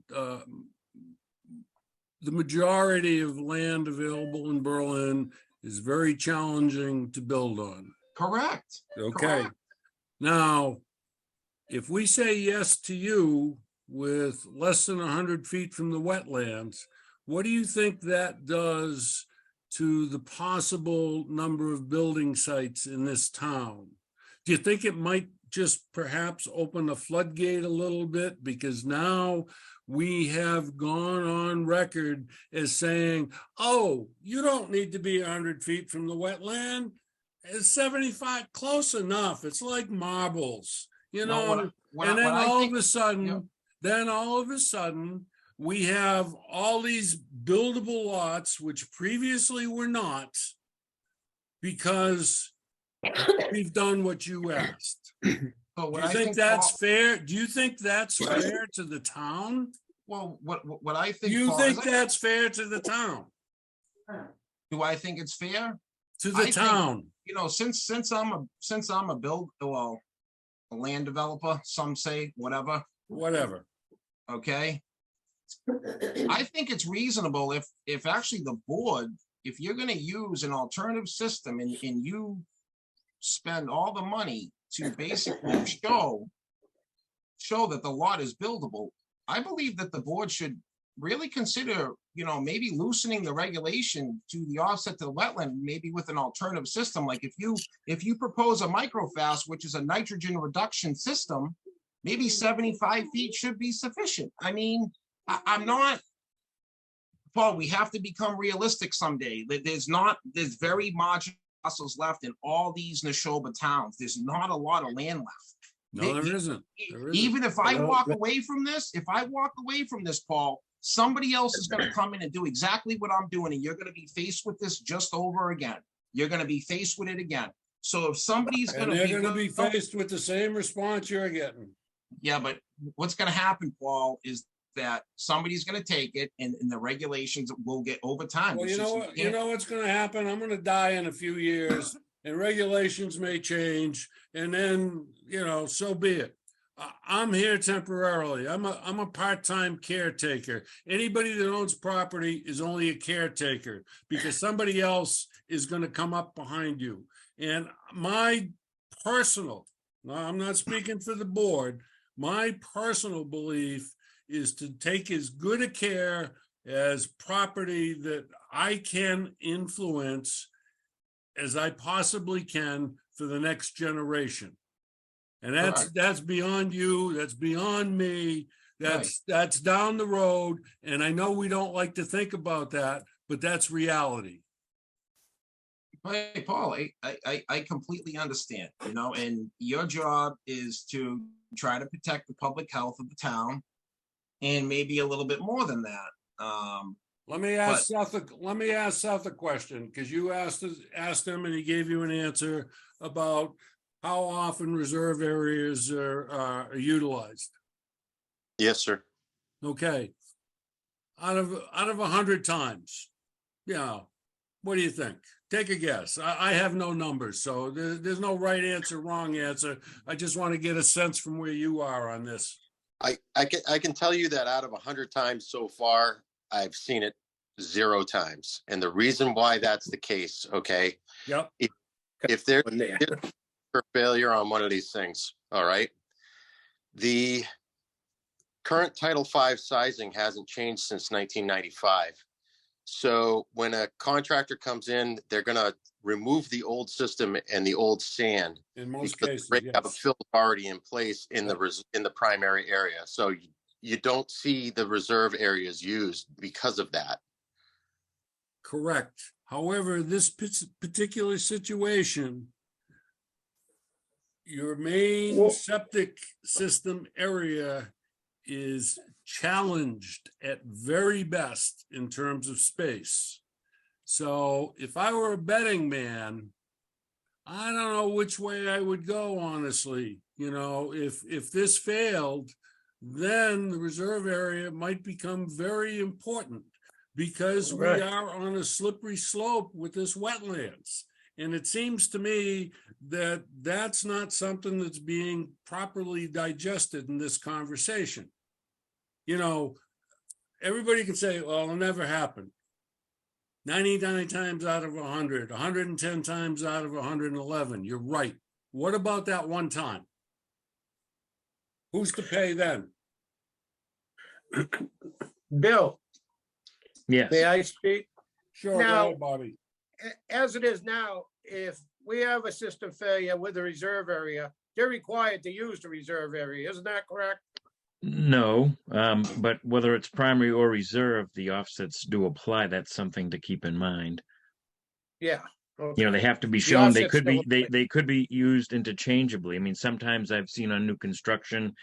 the majority of land available in Berlin is very challenging to build on. Correct. Okay. Correct. Now, if we say yes to you with less than 100 feet from the wetlands, what do you think that does to the possible number of building sites in this town? Do you think it might just perhaps open a floodgate a little bit? Because now we have gone on record as saying, oh, you don't need to be 100 feet from the wetland. It's 75, close enough. It's like marbles, you No, know? what And then I all think- of a sudden, yeah. then all of a sudden, we have all these buildable lots, which previously were not, because we've done what you asked. But Do what you I think that's Paul- fair? Do you think that's fair to the town? well, what I Do think. you Paul, think is- that's fair to the town? do I think it's fair? To I the think- town? You know, since I'm a land developer, some say, whatever, Whatever. okay? I think it's reasonable if actually the board, if you're gonna use an alternative system and you spend all the money to basically show that the lot is buildable, I believe that the board should really consider, you know, maybe loosening the regulation to the offset to the wetland, maybe with an alternative system. Like if you propose a microfast, which is a nitrogen reduction system, maybe 75 feet should be sufficient. I mean, I'm not, Paul, we have to become realistic someday. There's very marginal parcels left in all these Neshoba towns. There's not a lot of land left. No, there isn't. There isn't. Even if I No, walk no. away from this, Paul, somebody else is gonna come in and do exactly what I'm doing, and you're gonna be faced with this just over again. You're gonna be faced with it again. So if somebody's And gonna they're gonna be good- faced with the same response you're getting. Yeah, but what's gonna happen, Paul, is that somebody's gonna take it and the regulations will get over time. Well, It's you know just- what, you know what's gonna happen? I'm gonna die in a few years and regulations may change, and then, you know, so be it. I'm here temporarily. I'm a part-time caretaker. Anybody that owns property is only a caretaker because somebody else is gonna come up behind you. And my personal, now I'm not speaking for the board, my personal belief is to take as good a care as property that I can influence as I possibly can for the next generation. And Correct. that's beyond you, that's beyond me, that's down the road. And I know we don't like to think about that, but that's reality. Hey, Paul, I completely understand, and your job is to try to protect the public health of the town and maybe a little bit more than that. Let me ask Seth a question, because you asked him and he gave you an answer about how often reserve areas are utilized. Yes, sir. Okay. Out of 100 times, what do you think? Take a guess. I have no numbers, so there's no right answer, wrong answer. I just want to get a sense from where you are on this. I can tell you that out of 100 times so far, I've seen it 0 times. And the reason why that's the case, okay, Yep. if there's One there. a failure on one of these things, all right, the current Title V sizing hasn't changed since 1995. So when a contractor comes in, they're going to remove the old system and the old sand In most because cases, they have a yes. fill already in place in the primary area. So you don't see the reserve areas used because of that. Correct. However, this particular situation, your main Well- septic system area is challenged at very best in terms of space. So if I were a betting man, I don't know which way I would go, honestly. If this failed, then the reserve area might become very important because we Right. are on a slippery slope with this wetlands. And it seems to me that that's not something that's being properly digested in this conversation. Everybody can say, well, it'll never happen. 99 times out of 100, 110 times out of 111. You're right. What about that one time? Who's to pay then? Bill, Yes. may I speak? Sure, go Now- ahead, Bobby. As it is now, if we have a system failure with a reserve area, they're required to use the reserve area. Isn't that correct? No, but whether it's primary or reserve, the offsets do apply. That's something to keep in mind. Yeah. They have to be The shown. They offsets could be still apply. they could be used interchangeably. I mean, sometimes I've seen on new construction,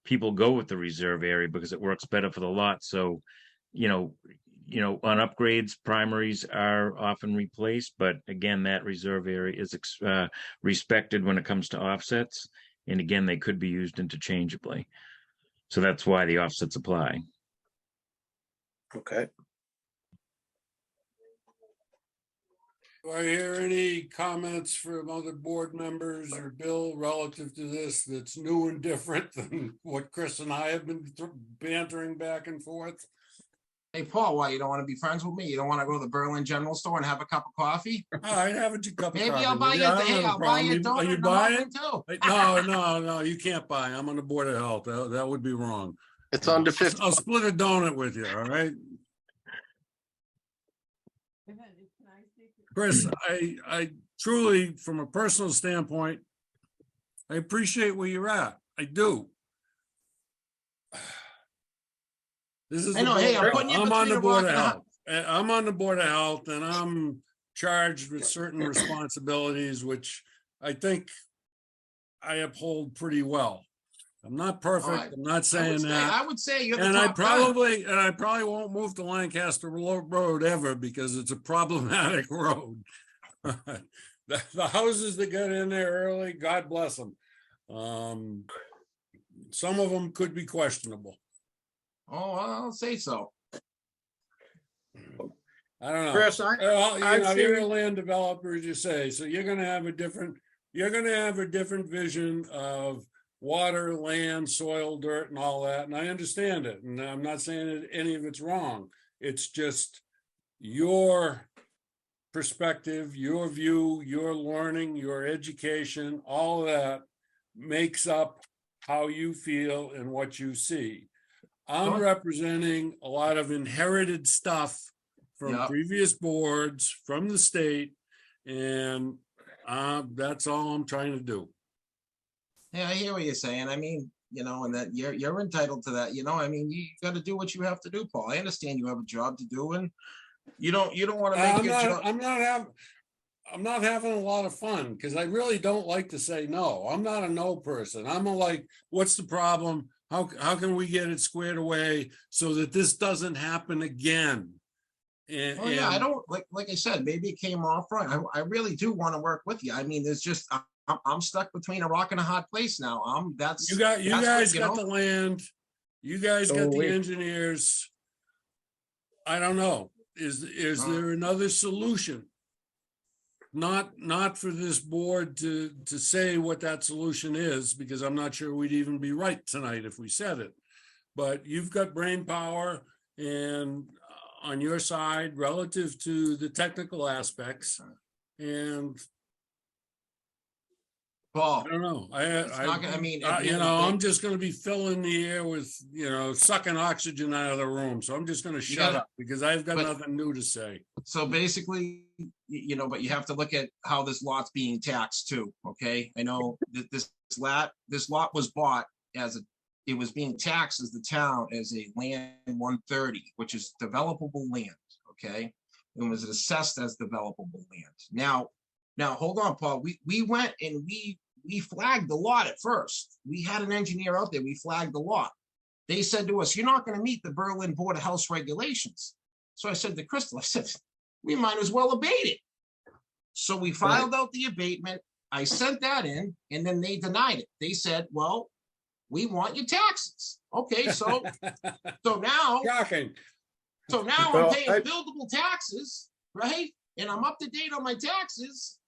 people go with the reserve area because it works better for the lot. So, on upgrades, primaries are often replaced, but again, that reserve area is respected when it comes to offsets. And again, they could be used interchangeably. So that's why the offsets apply. Okay. Do I hear any comments from other board members or Bill relative to this that's new and different than what Chris and I have been bantering back and forth? Hey, Paul, why you don't want to be friends with me? You don't want to go to the Berlin General Store and have a cup of coffee? All right, have a cup of coffee. Maybe I'll buy with you. I don't Hey, have a I'll buy you a problem. Are donut you and a buying? muffin too. No, you can't buy. I'm on the Board of Health. That would be wrong. It's under 50. I'll split a donut with you, all right? Chris, I truly, from a personal standpoint, I appreciate where you're at. I do. This is I know, hey, I'm putting you I'm on between the a Board rock of and a Health. I'm on the Board of Health and I'm charged with certain responsibilities, which I think I uphold pretty well. I'm not perfect. I'm not saying that. I would say you're the And I top guy. probably won't move to Lancaster Road ever because it's a problematic road. The houses that got in there early, God bless them. Some of them could be questionable. Oh, I'll say so. I don't know. Chris, Well, I've you're a seen- land developer, as you say, so you're gonna have a different vision of water, land, soil, dirt, and all that, and I understand it, and I'm not saying that any of it's wrong. It's just your perspective, your view, your learning, your education, all of that makes up how you feel and what you see. I'm Sure. representing a lot of inherited stuff from Yep. previous boards, from the state, And that's all I'm trying to do. Yeah, I hear what you're saying. I mean, and that you're entitled to that, I mean, you got to do what you have to do, Paul. I understand you have a job to do, and you don't want to make your job. I'm not having a lot of fun because I really don't like to say no. I'm not a no person. I'm like, what's the problem? How can we get it squared away so that this doesn't happen again? And, Oh yeah, I don't like I said, maybe it came off right. I really do want to work with you. I mean, there's just I'm stuck between a rock and a hard place now. You guys got the land. You guys got the we- engineers. I don't know. Is there another solution? Not for this board to say what that solution is, because I'm not sure we'd even be right tonight if we said it. But you've got brain power and on your side relative to the technical aspects. And Paul. I don't know. It's not gonna- I mean, at the end of the I'm day- just gonna be filling the air with, sucking oxygen out of the room. So I'm just gonna shut gotta- up because I've got but- nothing new to say. So basically, but you have to look at how this lot's being taxed too, okay? I know that this lot was bought it was being taxed as the town as a land 130, which is developable land, okay? And was assessed as developable land. Now hold on, Paul, we went and we flagged the lot at first. We had an engineer out there, we flagged the lot. They said to us, you're not gonna meet the Berlin Board of Health regulations. So I said to Crystal, I said, we might as well abate it. So we filed out the abatement. I sent that in and then they denied it. They said, well, we want your taxes. Okay, so now Shocking. Well, I'm paying I- buildable taxes, right? And I'm up to date on my taxes.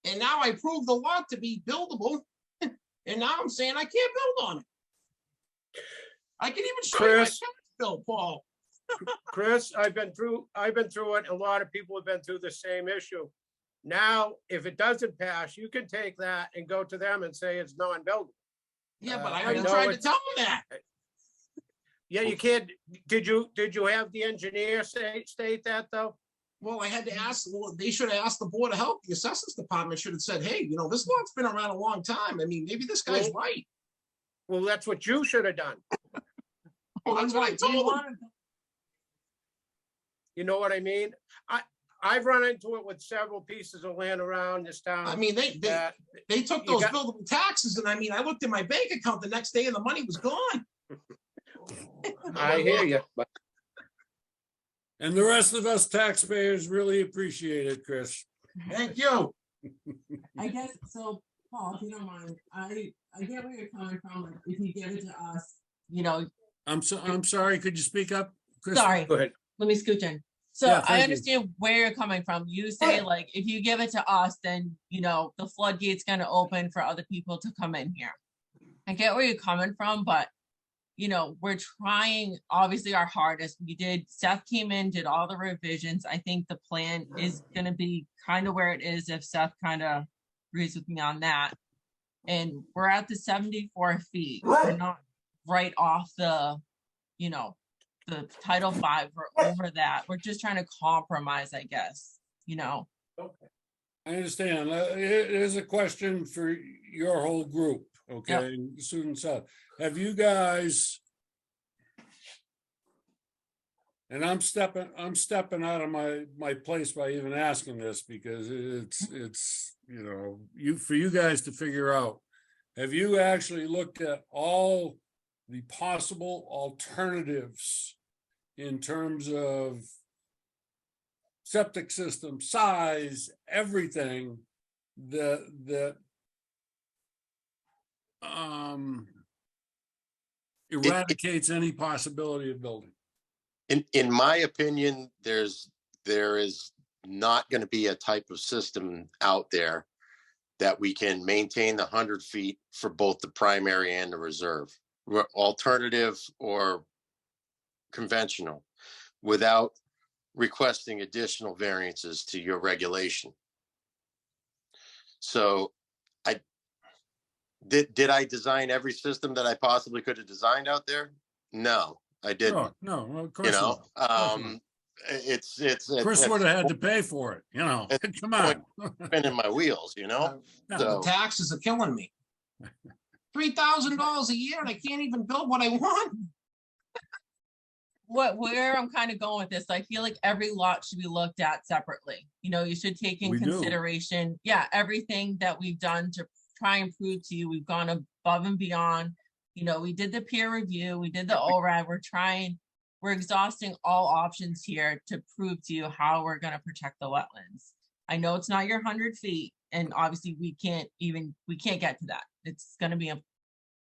And now I proved the lot to be buildable. And now I'm saying I can't build on it. I can even show you my Chris. tax bill, Paul. Chris, I've been through it. A lot of people have been through the same issue. Now, if it doesn't pass, you can take that and go to them and say it's non-buildable. Yeah, but I I already know tried to it's- tell them that. Yeah, you can't, did you have the engineer state that though? Well, I had to ask, they should have asked the Board of Health, the Assessors Department should have said, hey, this lot's been around a long time. I mean, maybe this guy's Well, right. Well, that's what you should have done. Well, that's what I told him. You know what I mean? I've run into it with several pieces of land around this town. I mean, they took You those got- buildable taxes and I mean, I looked at my bank account the next day and the money was gone. I hear you, but And the rest of us taxpayers really appreciate it, Chris. Thank you. I guess, so, Paul, if you don't mind, I get where you're coming from, like, if you give it to us, I'm sorry, could you speak up, Chris? sorry, go ahead. let me scooch in. So Yeah, thank I you. understand where you're coming from. You say like, if you give it to us, then, the floodgate's gonna open for other people to come in here. I get where you're coming from, but, we're trying obviously our hardest. Seth came in, did all the revisions. I think the plan is gonna be kind of where it is if Seth kind of agrees with me on that. And we're at the 74 feet. We're not right off the Title V, we're over that. We're just trying to compromise, I guess, I understand. Here's a question for your whole group, okay? Student Seth, have you guys? And I'm stepping out of my place by even asking this because it's, for you guys to figure out. Have you actually looked at all the possible alternatives in terms of septic system, size, everything that eradicates any possibility of building? In my opinion, there is not going to be a type of system out there that we can maintain the 100 feet for both the primary and the reserve, alternative or conventional, without requesting additional variances to your regulation. So did I design every system that I possibly could have designed out there? No, I didn't. No, of course not. Um, it's Chris would have had to pay for it, you know, come on. spinning my wheels, you know? The So, taxes are killing me. $3,000 a year and I can't even build what I want. Where I'm kind of going with this, I feel like every lot should be looked at separately. You know, you should take in We do. consideration, yeah, everything that we've done to try and prove to you, we've gone above and beyond. You know, we did the peer review, we did the ORAD, we're exhausting all options here to prove to you how we're gonna protect the wetlands. I know it's not your 100 feet, and obviously we can't get to that. It's gonna be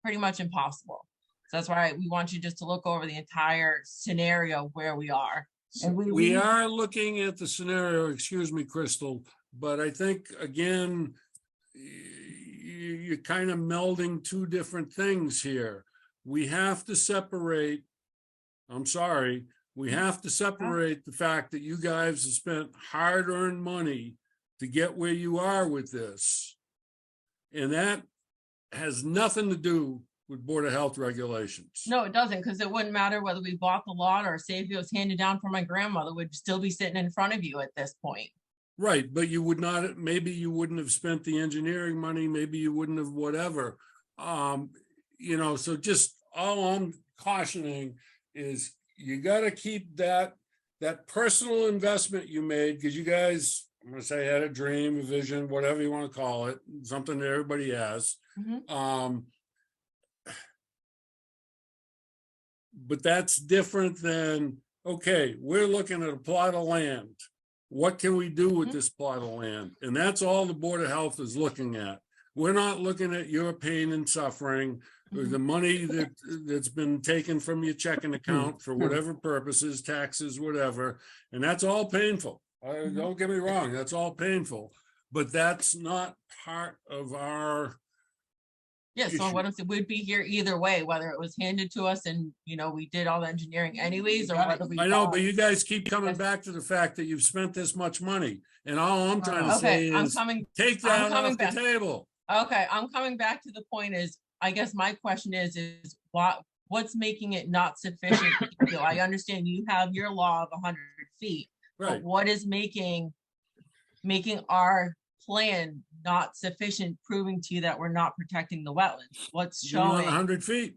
pretty much impossible. So that's why we want you just to look over the entire scenario where we are. And We are looking at the scenario, excuse me, Crystal, but I think, again, you're kind of melding two different things here. We have to separate, I'm sorry, we have to separate the fact that you guys have spent hard-earned money to get where you are with this. And that has nothing to do with Board of Health regulations. No, it doesn't, because it wouldn't matter whether we bought the lot or say if it was handed down from my grandmother, would still be sitting in front of you at this point. Right, but you would not, maybe you wouldn't have spent the engineering money, maybe you wouldn't have whatever. You know, so just all I'm cautioning is you gotta keep that personal investment you made, because you guys, I'm gonna say, had a dream, a vision, whatever you want to call it, something that everybody has. Mhm. But that's different than, okay, we're looking at a plot of land. What can we do with this plot of land? And that's all the Board of Health is looking at. We're not looking at your pain and suffering, or the money that's been taken from your checking account for whatever purposes, taxes, whatever. And that's all painful. Don't get me wrong, that's all painful, but that's not part of our, Yeah, so issue. what if we'd be here either way, whether it was handed to us and, you know, we did all the engineering anyways, or whether we. I know, bought- but you guys keep coming back to the fact that you've spent this much money. And all I'm trying to say Okay, I'm is, coming, take that coming off the back. table. okay, I'm coming back to the point is, I guess my question is what's making it not sufficient? to you? I understand you have your law of 100 feet, but Right, what is making our plan not sufficient, proving to you that we're not protecting the wetlands? What's you want showing? 100 feet.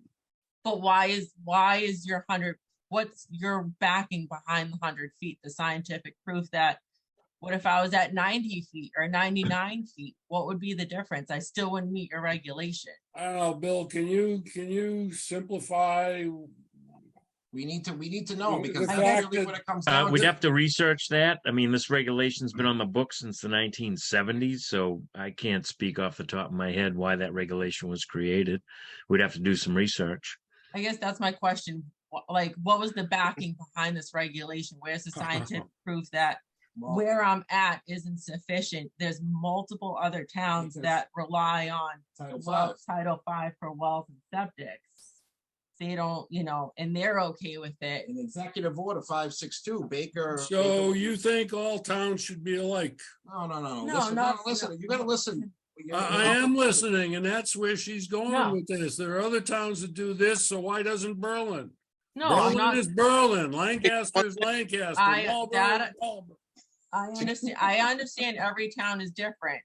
But why is your 100, what's your backing behind the 100 feet, the scientific proof that, what if I was at 90 feet or 99 feet? What would be the difference? I still wouldn't meet your regulation. I don't know, Bill, can you simplify? We need to know, The because fact that's really that- what it comes down We'd to. have to research that. I mean, this regulation's been on the books since the 1970s, so I can't speak off the top of my head why that regulation was created. We'd have to do some research. I guess that's my question. Like, what was the backing behind this regulation? Where's the scientific proof that Well, where I'm at isn't sufficient? There's multiple other towns Because- that rely on Title well, V. Title V for wells and septics. They don't, you know, and they're okay with it. In Executive Order 562, Baker. So you think all towns should be alike? No. No, Listen, not- listen, you gotta listen. I am listening, and that's where she's No. going with this. There are other towns that do this, so why doesn't Berlin? No, I'm Berlin not. is Berlin, Lancaster is Lancaster, I- Marlboro that- is Marlboro. I understand every town is different,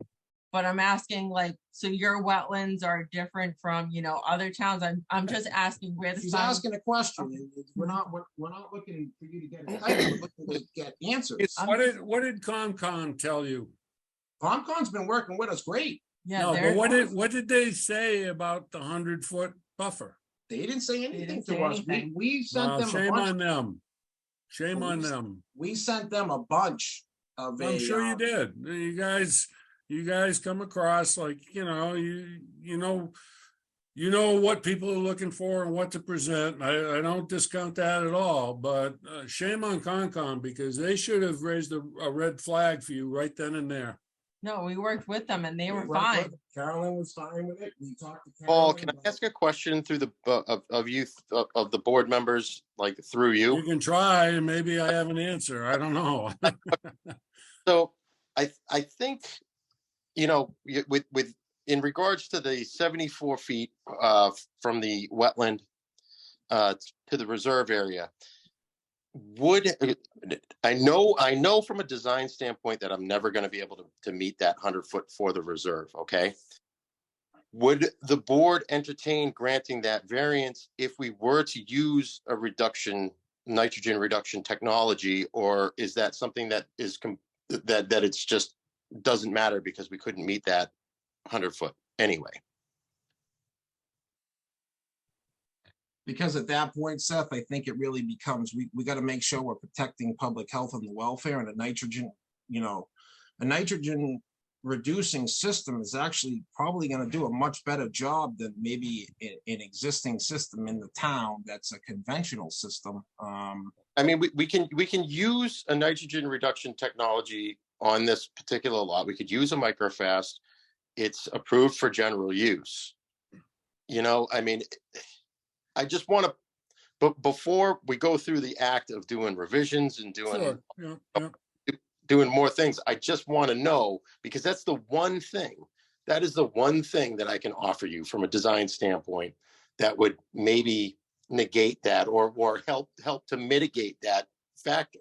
but I'm asking like, so your wetlands are different from, you know, other towns. I'm just asking where the. She's sign- asking a question. We're not looking for you to get it. We're looking to get answers. What did Concom tell you? ComCon's been working with us great. Yeah, No, they're- but what did they say about the 100-foot buffer? They didn't say anything didn't to say us. anything. We sent Well, them a shame on bunch. them. Shame on them. We sent them a bunch of I'm sure you um, did. You guys come across like, you know what people are looking for and what to present. I don't discount that at all, but shame on Concom, because they should have raised a red flag for you right then and there. No, we worked with them and they we were worked fine. with- Carolyn was fine with it. We talked to Paul, Carolyn can I about- ask a question through the, of you, of the board members, like through You you? can try and maybe I have an answer. I don't know. So I think, you know, in regards to the 74 feet from the wetland to the reserve area, would, I know from a design standpoint that I'm never going to be able to meet that 100-foot for the reserve, okay? Would the board entertain granting that variance if we were to use a nitrogen reduction technology, or is that something that is that it's just doesn't matter because we couldn't meet that 100-foot anyway? Because at that point, Seth, I think it really becomes, we got to make sure we're protecting public health and the welfare, and a nitrogen reducing system is actually probably going to do a much better job than maybe an existing system in the town that's a conventional system. I mean, we can use a nitrogen reduction technology on this particular lot. We could use a microfast. It's approved for general use. You know, I mean, I just want to, but before we go through the act of doing revisions and doing Sure, yeah. doing more things, I just want to know, because that's the one thing, that is the one thing that I can offer you from a design standpoint that would maybe negate that or help to mitigate that factor.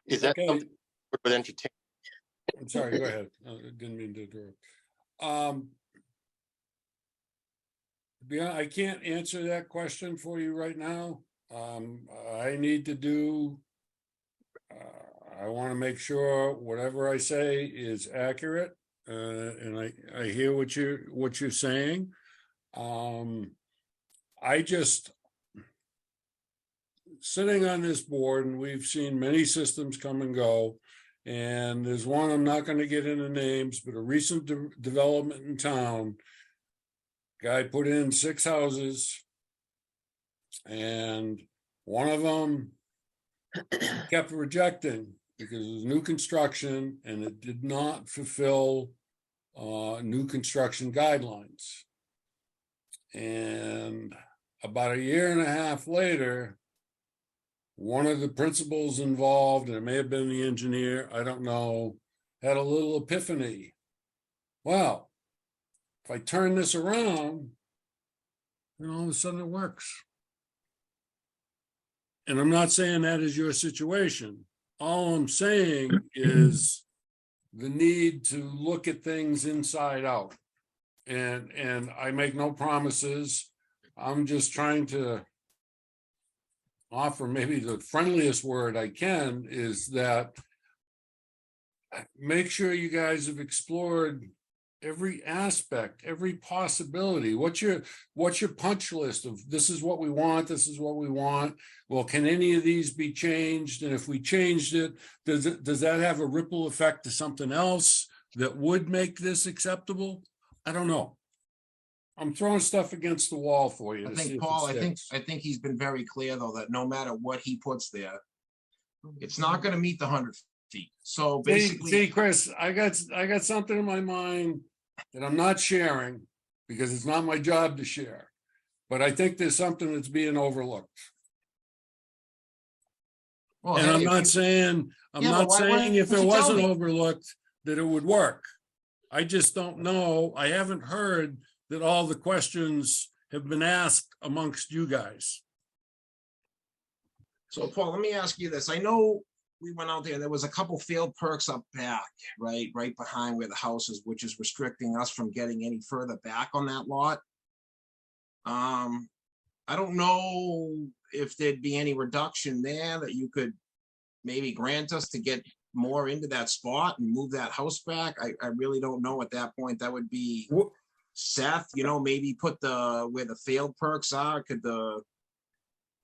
Is that Okay. something that would entertain? I'm sorry, go ahead. I didn't mean to interrupt. Yeah, I can't answer that question for you right now. I need to do, I want to make sure whatever I say is accurate, and I hear what you're saying. I just, sitting on this board, and we've seen many systems come and go, and there's one, I'm not going to get into names, but a recent development in town, guy put in 6 houses, and one of them kept rejecting because it was new construction and it did not fulfill new construction guidelines. And about 1.5 years later, one of the principals involved, and it may have been the engineer, I don't know, had a little epiphany. Wow, if I turn this around, then all of a sudden it works. And I'm not saying that is your situation. All I'm saying is the need to look at things inside out. And I make no promises. I'm just trying to offer, maybe the friendliest word I can is that make sure you guys have explored every aspect, every possibility. What's your punch list of this is what we want, this is what we want? Well, can any of these be changed? And if we changed it, does that have a ripple effect to something else that would make this acceptable? I don't know. I'm throwing stuff against the wall for you. I to see think, if it Paul, sticks. I think he's been very clear, though, that no matter what he puts there, it's not going to meet the 100 feet. So basically, See, Chris, I got something in my mind that I'm not sharing because it's not my job to share. But I think there's something that's being overlooked. well, And hey, I'm if not you- saying, I'm Yeah, but not why saying if wouldn't it you tell wasn't me? overlooked, that it would work. I just don't know. I haven't heard that all the questions have been asked amongst you guys. So Paul, let me ask you this. I know we went out there, there was a couple field perks up back, right behind where the house is, which is restricting us from getting any further back on that lot. I don't know if there'd be any reduction there that you could maybe grant us to get more into that spot and move that house back. I really don't know at that point. That would be Wh- Seth, maybe put where the field perks are,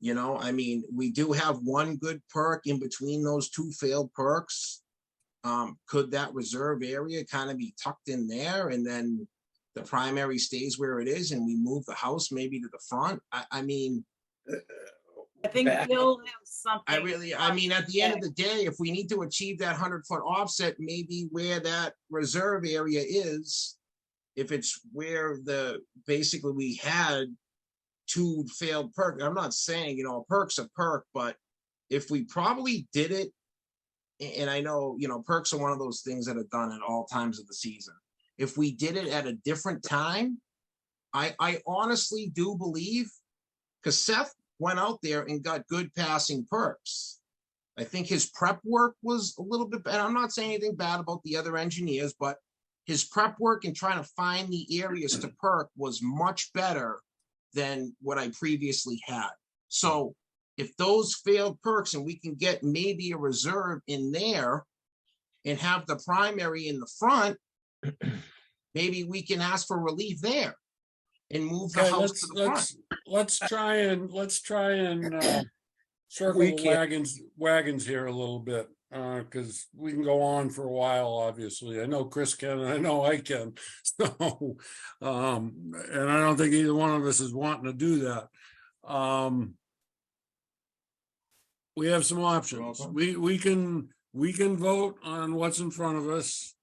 I mean, we do have one good perk in between those two failed perks. Could that reserve area kind of be tucked in there, and then the primary stays where it is and we move the house maybe to the front? I mean, I think Bill has something. I mean, at the end of the day, if we need to achieve that 100-foot offset, maybe where that reserve area is, if it's where basically we had two failed perks. I'm not saying, a perk's a perk, but if we probably did it, and I know, perks are one of those things that are done at all times of the season. If we did it at a different time, I honestly do believe, because Seth went out there and got good passing perks. I think his prep work was a little bit, and I'm not saying anything bad about the other engineers, but his prep work and trying to find the areas to perk was much better than what I previously had. So if those failed perks and we can get maybe a reserve in there and have the primary in the front, maybe we can ask for relief there and move the Okay, house to the front. let's try and circle We the can't- wagons here a little bit, because we can go on for a while, obviously. I know Chris can, and I know I can. So, and I don't think either one of us is wanting to do that. We have some options. We can vote on what's in front of us.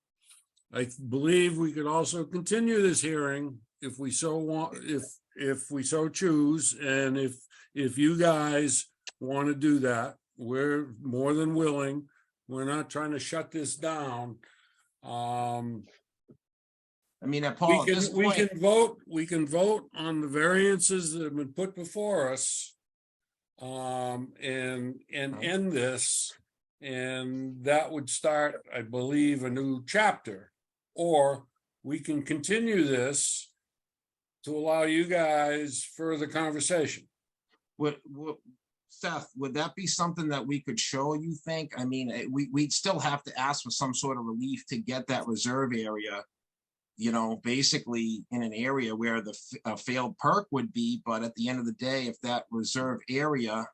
I believe we could also continue this hearing if we so want, if we so choose, and if you guys want to do that, we're more than willing. We're not trying to shut this down. I mean, Paul, at this We point, can vote on the variances that have been put before us. And end this, and that would start, I believe, a new chapter. Or we can continue this to allow you guys further conversation. Seth, would that be something that we could show, you think? I mean, we'd still have to ask for some sort of relief to get that reserve area, basically in an area where the failed perk would be, but at the end of the day, if that reserve area,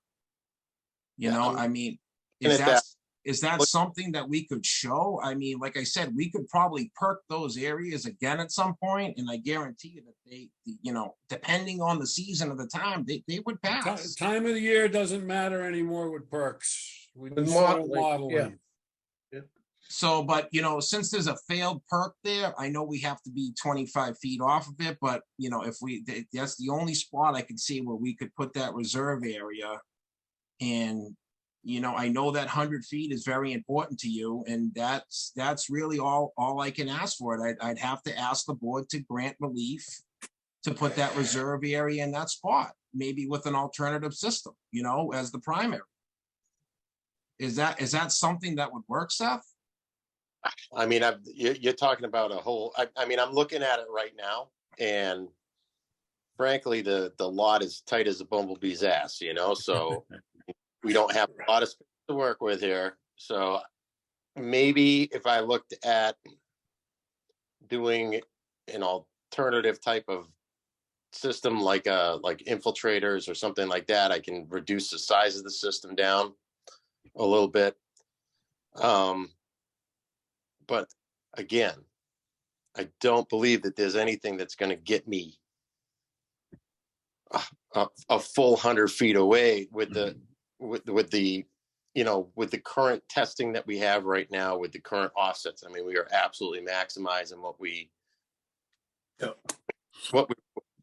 I mean, is that something that we could show? I mean, like I said, we could probably perk those areas again at some point, and I guarantee you that they, depending on the season of the time, they would pass. Time of the year doesn't matter anymore with perks. We do With soil modeling, yeah. modeling. So, but since there's a failed perk there, I know we have to be 25 feet off of it, but if that's the only spot I could see where we could put that reserve area. And, I know that 100 feet is very important to you, and that's really all I can ask for it. I'd have to ask the board to grant relief to put that reserve area in that spot, maybe with an alternative system, as the primary. Is that something that would work, Seth? I mean, you're talking about a whole, I mean, I'm looking at it right now, and frankly, the lot is tight as a bumblebee's ass, so we don't have a lot of space to work with here. So maybe if I looked at doing an alternative type of system like infiltrators or something like that, I can reduce the size of the system down a little bit. But again, I don't believe that there's anything that's going to get me a full 100 feet away with the with the current testing that we have right now with the current offsets. I mean, we are absolutely maximizing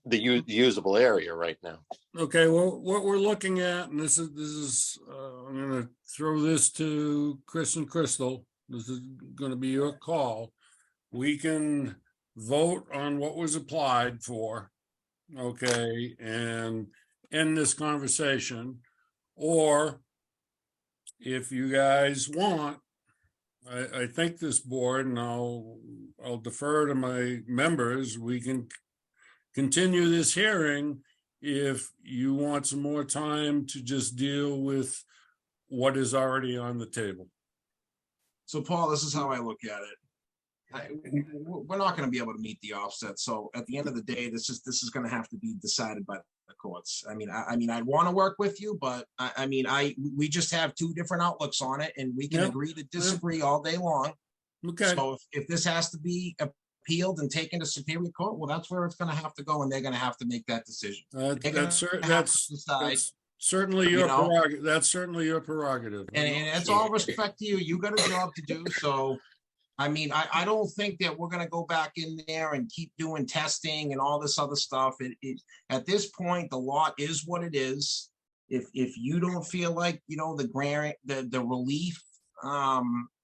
the usable area right now. Okay, well, what we're looking at, and this is I'm gonna throw this to Chris and Crystal. This is gonna be your call. We can vote on what was applied for, okay, and end this conversation. Or if you guys want, I think this board, and I'll defer to my members, we can continue this hearing if you want some more time to just deal with what is already on the table. So Paul, this is how I look at it. We're not going to be able to meet the offset. So at the end of the day, this is going to have to be decided by the courts. I mean, I want to work with you, but we just have two different outlooks on it, and we can agree to disagree all day long. Okay. So if this has to be appealed and taken to Superior Court, well, that's where it's going to have to go, and they're going to have to make that decision. That's certainly your prerogative. That's certainly your prerogative. And that's all respect to you. You got a job to do. So, I mean, I don't think that we're going to go back in there and keep doing testing and all this other stuff. At this point, the lot is what it is. If you don't feel like, the relief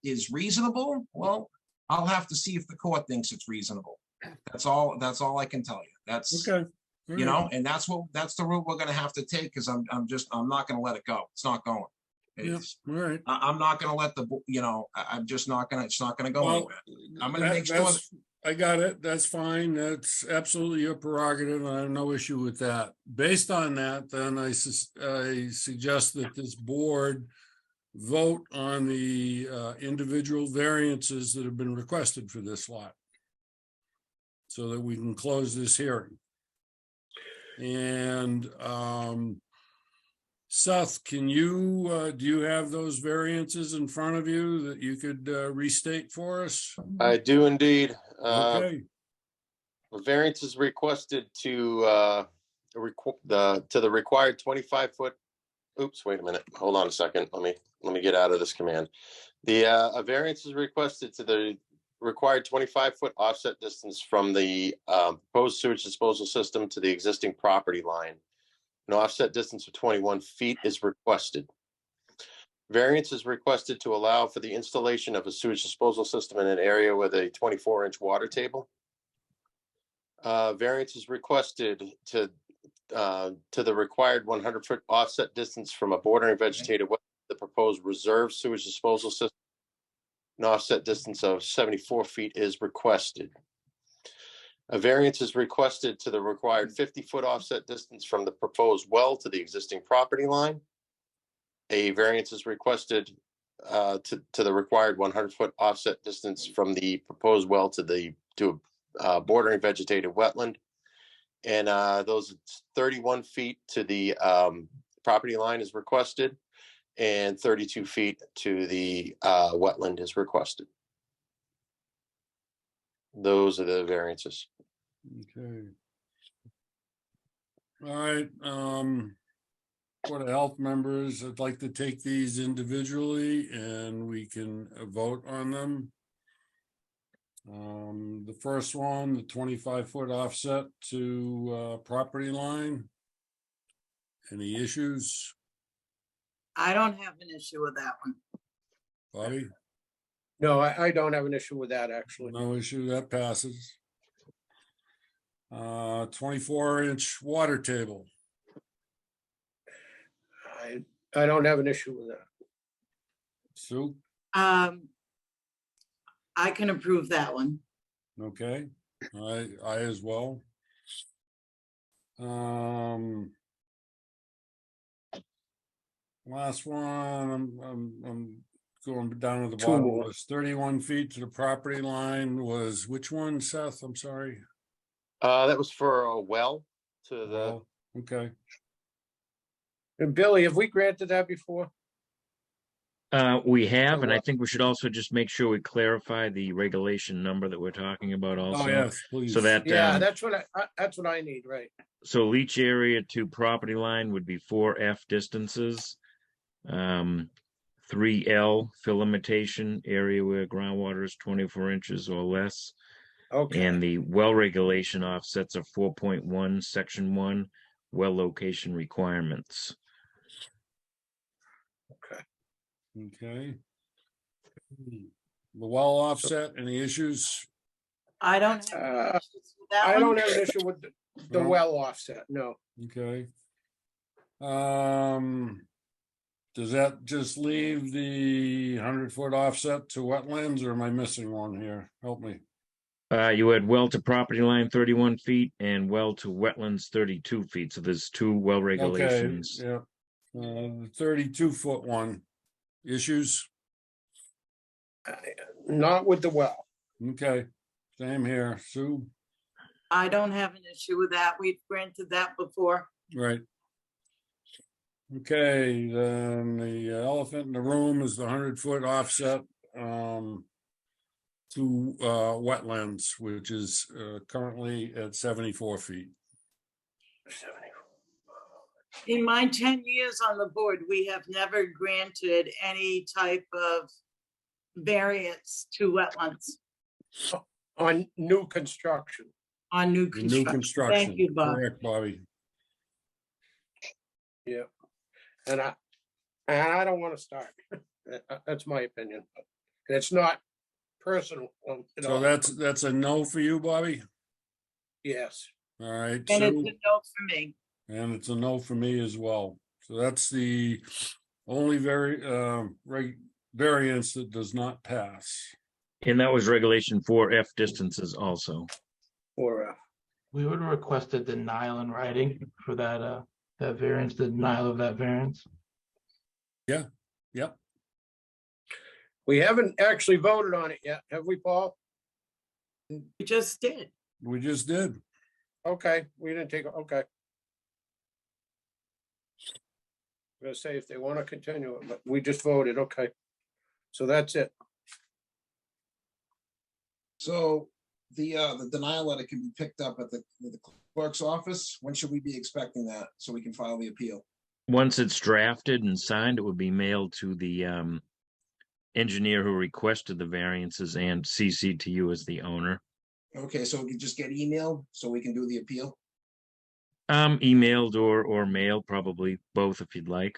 is reasonable, well, I'll have to see if the court thinks it's reasonable. That's all I can tell you. That's okay. you know, and that's the route we're gonna have to take, because I'm not gonna let it go. It's not going. Yep, It's- all right. I'm not gonna let I'm just not gonna, it's not gonna go Well, anywhere. I'm gonna that- make sure that's- I got it. That's fine. That's absolutely your prerogative. I have no issue with that. Based on that, then I suggest that this board vote on the individual variances that have been requested for this lot, so that we can close this hearing. And Seth, can you, do you have those variances in front of you that you could restate for us? I do indeed. Okay, The variance is requested to the required 25-foot. Oops, wait a minute. Hold on a second. Let me get out of this command. A variance is requested to the required 25-foot offset distance from the proposed sewage disposal system to the existing property line. An offset distance of 21 feet is requested. Variance is requested to allow for the installation of a sewage disposal system in an area with a 24-inch water table. Variance is requested to the required 100-foot offset distance from a bordering vegetated wetland, the proposed reserve sewage disposal system. An offset distance of 74 feet is requested. A variance is requested to the required 50-foot offset distance from the proposed well to the existing property line. A variance is requested to the required 100-foot offset distance from the proposed well to bordering vegetated wetland. And those 31 feet to the property line is requested, and 32 feet to the wetland is requested. Those are the variances. okay. All right, for the health members, I'd like to take these individually and we can vote on them. The first one, the 25-foot offset to property line. Any issues, I don't have an issue with that one. Bobby? No, I don't have an issue with that, actually. No issue, that passes. 24-inch water table. I don't have an issue with that. Sue, I can approve that one. okay, I as well. Last one, I'm going down to the Two bottom, more. was 31 feet to the property line was which one, Seth? I'm sorry. That was for a well to the, Oh, okay, And Billy, have we granted that before? We have, So and I what? think we should also just make sure we clarify the regulation number that we're talking about also. oh, yes, please. So that, Yeah, that's what I need, right? so leach area to property line would be 4F distances. 3L fill limitation, area where groundwater is 24 inches or less. Okay, And the well regulation offsets of 4.1, section 1, well location requirements. okay. Okay. The well offset, any issues? I don't have any Uh, issues with that I one. don't have an issue with the No. well offset, no. Okay. Does that just leave the 100-foot offset to wetlands, or am I missing one here? Help me. You had well to property line 31 feet and well to wetlands 32 feet. So there's two well Okay, regulations. yeah. The 32-foot one, issues? Not with the well. Okay, same here, Sue, I don't have an issue with that. We've granted that before. right. Okay, then the elephant in the room is the 100-foot offset to wetlands, which is currently at 74 feet. In my 10 years on the board, we have never granted any type of variance to wetlands On new construction. on new The new construction. construction. Thank you, Bob. Correct, Bobby. Yeah. And I don't want to start. That's my opinion. And it's not personal. So that's a no for you, Bobby? Yes. All right, And it's a Sue, no for me. and it's a no for me as well. So that's the only variance that does not pass. And that was regulation 4F distances also. Or, We would request a denial in writing for that, that variance, the denial of that variance. Yep, we haven't actually voted on it yet, have we, Paul? We just did. we just did. Okay, we didn't take, okay. I'm gonna say if they want to continue it, but we just voted, okay. So that's it. So the denial letter can be picked up at the clerk's office. When should we be expecting that so we can file the appeal? Once it's drafted and signed, it would be mailed to the engineer who requested the variances and CC to you as the owner. Okay, so we can just get emailed so we can do the appeal? Emailed or mailed, probably both if you'd like.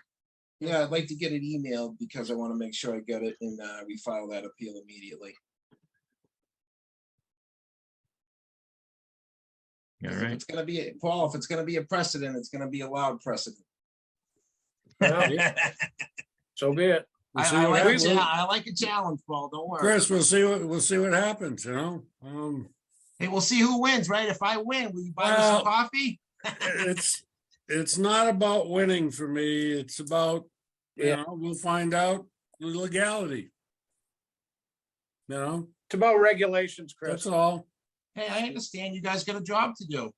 Yeah, I'd like to get it emailed because I want to make sure I get it and we file that appeal immediately. All 'Cause if right. it's gonna be, Paul, if it's gonna be a precedent, it's gonna be a loud precedent. So be it. We'll see I what like happens. I like a challenge, Paul, don't worry. Chris, we'll see what happens, you know? Hey, we'll see who wins, right? If I win, will you buy me some Well- coffee? It's not about winning for me. It's about, you Yeah. know, we'll find out the legality. You know, It's about regulations, Chris. that's all. Hey, I understand you guys got a job to do.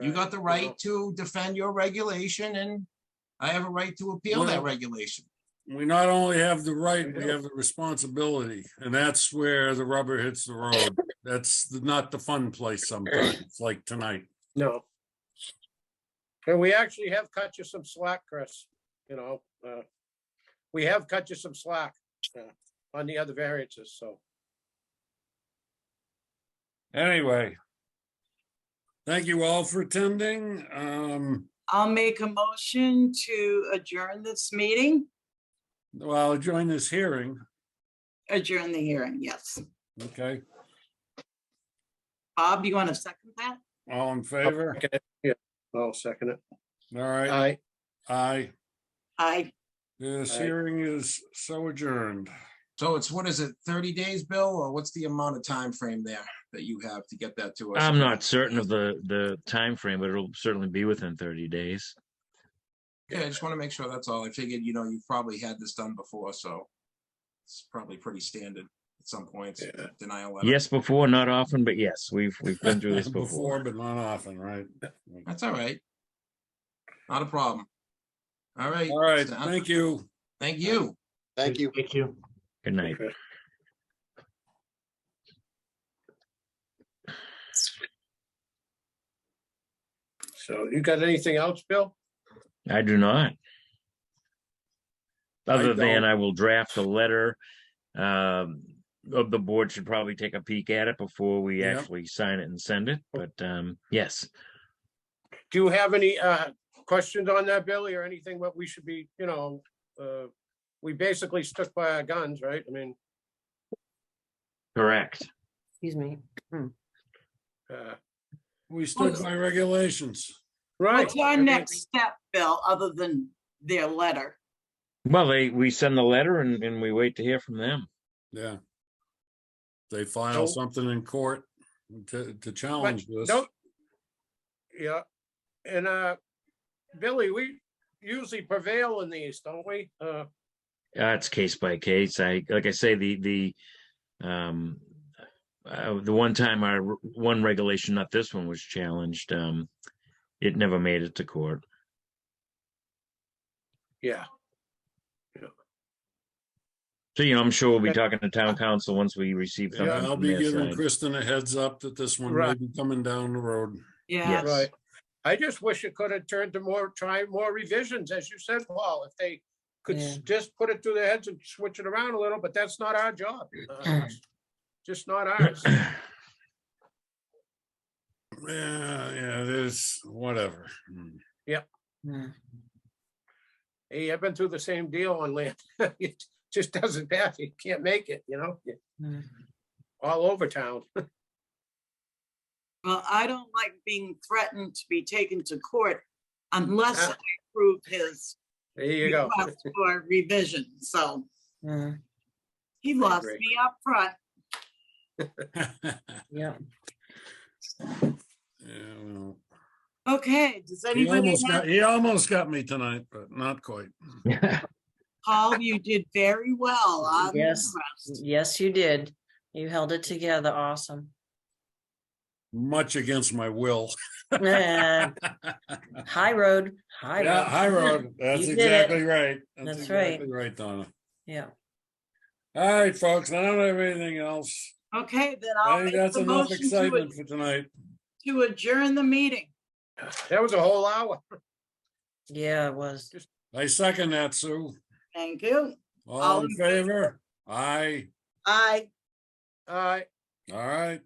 You got the Right, right to defend your regulation and I have a right to appeal that Well- regulation. We not only have the right, We we do. have the responsibility, and that's where the rubber hits the road. That's not the fun place sometimes, like tonight. No. And we actually have cut you some slack, Chris, you know, we have cut you some slack on the other variances, so. Anyway. Thank you all for attending. I'll make a motion to adjourn this meeting, Well, I'll join this hearing, adjourn the hearing, yes. okay? Bob, you want to second that? All in favor? Okay, yeah, I'll second it. All right, Aye. aye. Aye. This Aye. hearing is so adjourned. So it's, what is it, 30 days, Bill, or what's the amount of time frame there that you have to get that to us? I'm not certain of the time frame, but it'll certainly be within 30 days. Yeah, I just want to make sure, that's all. I figured, you know, you've probably had this done before, so it's probably pretty standard at some points, Yeah. denial letter. Yes, before, not often, but yes, we've been through this before. But not often, right? That's all right. Not a problem. All right. All right, thank you. Thank you. Thank you. Thank you. Good night. Okay. So you got anything else, Bill? I do not. Other don't. than I will draft a letter. Of the board should probably take a peek at it before we Yep. actually sign it and send it, but yes. Do you have any questions on that, Billy, or anything what we should be, you know, we basically stuck by our guns, right? I mean, Correct. Excuse me. We stood by regulations. right. What's our next step, Bill, other than their letter? Well, we send the letter and we wait to hear from them. Yeah. They file So- something in court to challenge But this. don't, yeah, and Billy, we usually prevail in these, don't we? It's case by case. Like I say, the one time one regulation, not this one, was challenged. It never made it to court. Yeah, So, I'm sure we'll be Okay. talking to town council once we receive Yeah, something I'll from be their giving side. Kristen a heads up that this one may Right. be coming down the road. Yeah, Yes. right. I just wish it could have turned to try more revisions, as you said, Paul, if they could Yeah. just put it through their heads and switch it around a little, but that's not our job. Just not ours. Yeah, it is, whatever. Hmm. Hey, I've been through the same deal on land. It just doesn't pass. You can't make it, you know, Hmm. all over town. Well, I don't like being threatened to be taken to court unless Ah. I approve his There you go. request for revision, so Mm, he lost agree. me up front. yeah. Yeah, well, Okay, does he anybody almost have, got, he almost got me tonight, but not quite. Paul, you did very well. I'm Yes. impressed. Yes, you did. You held it together. Awesome. Much against my will. Eh, High road, high Yeah, road. high road. That's You did it. exactly right. That's right. exactly right, Donna. Yeah. All right, folks, I don't have anything else. Okay, then I I'll think make that's the enough motion excitement for tonight. to adjourn the meeting. That was a whole hour. Yeah, it was. I second that, Sue. Thank you. All in favor? Aye. Aye. All right. All right.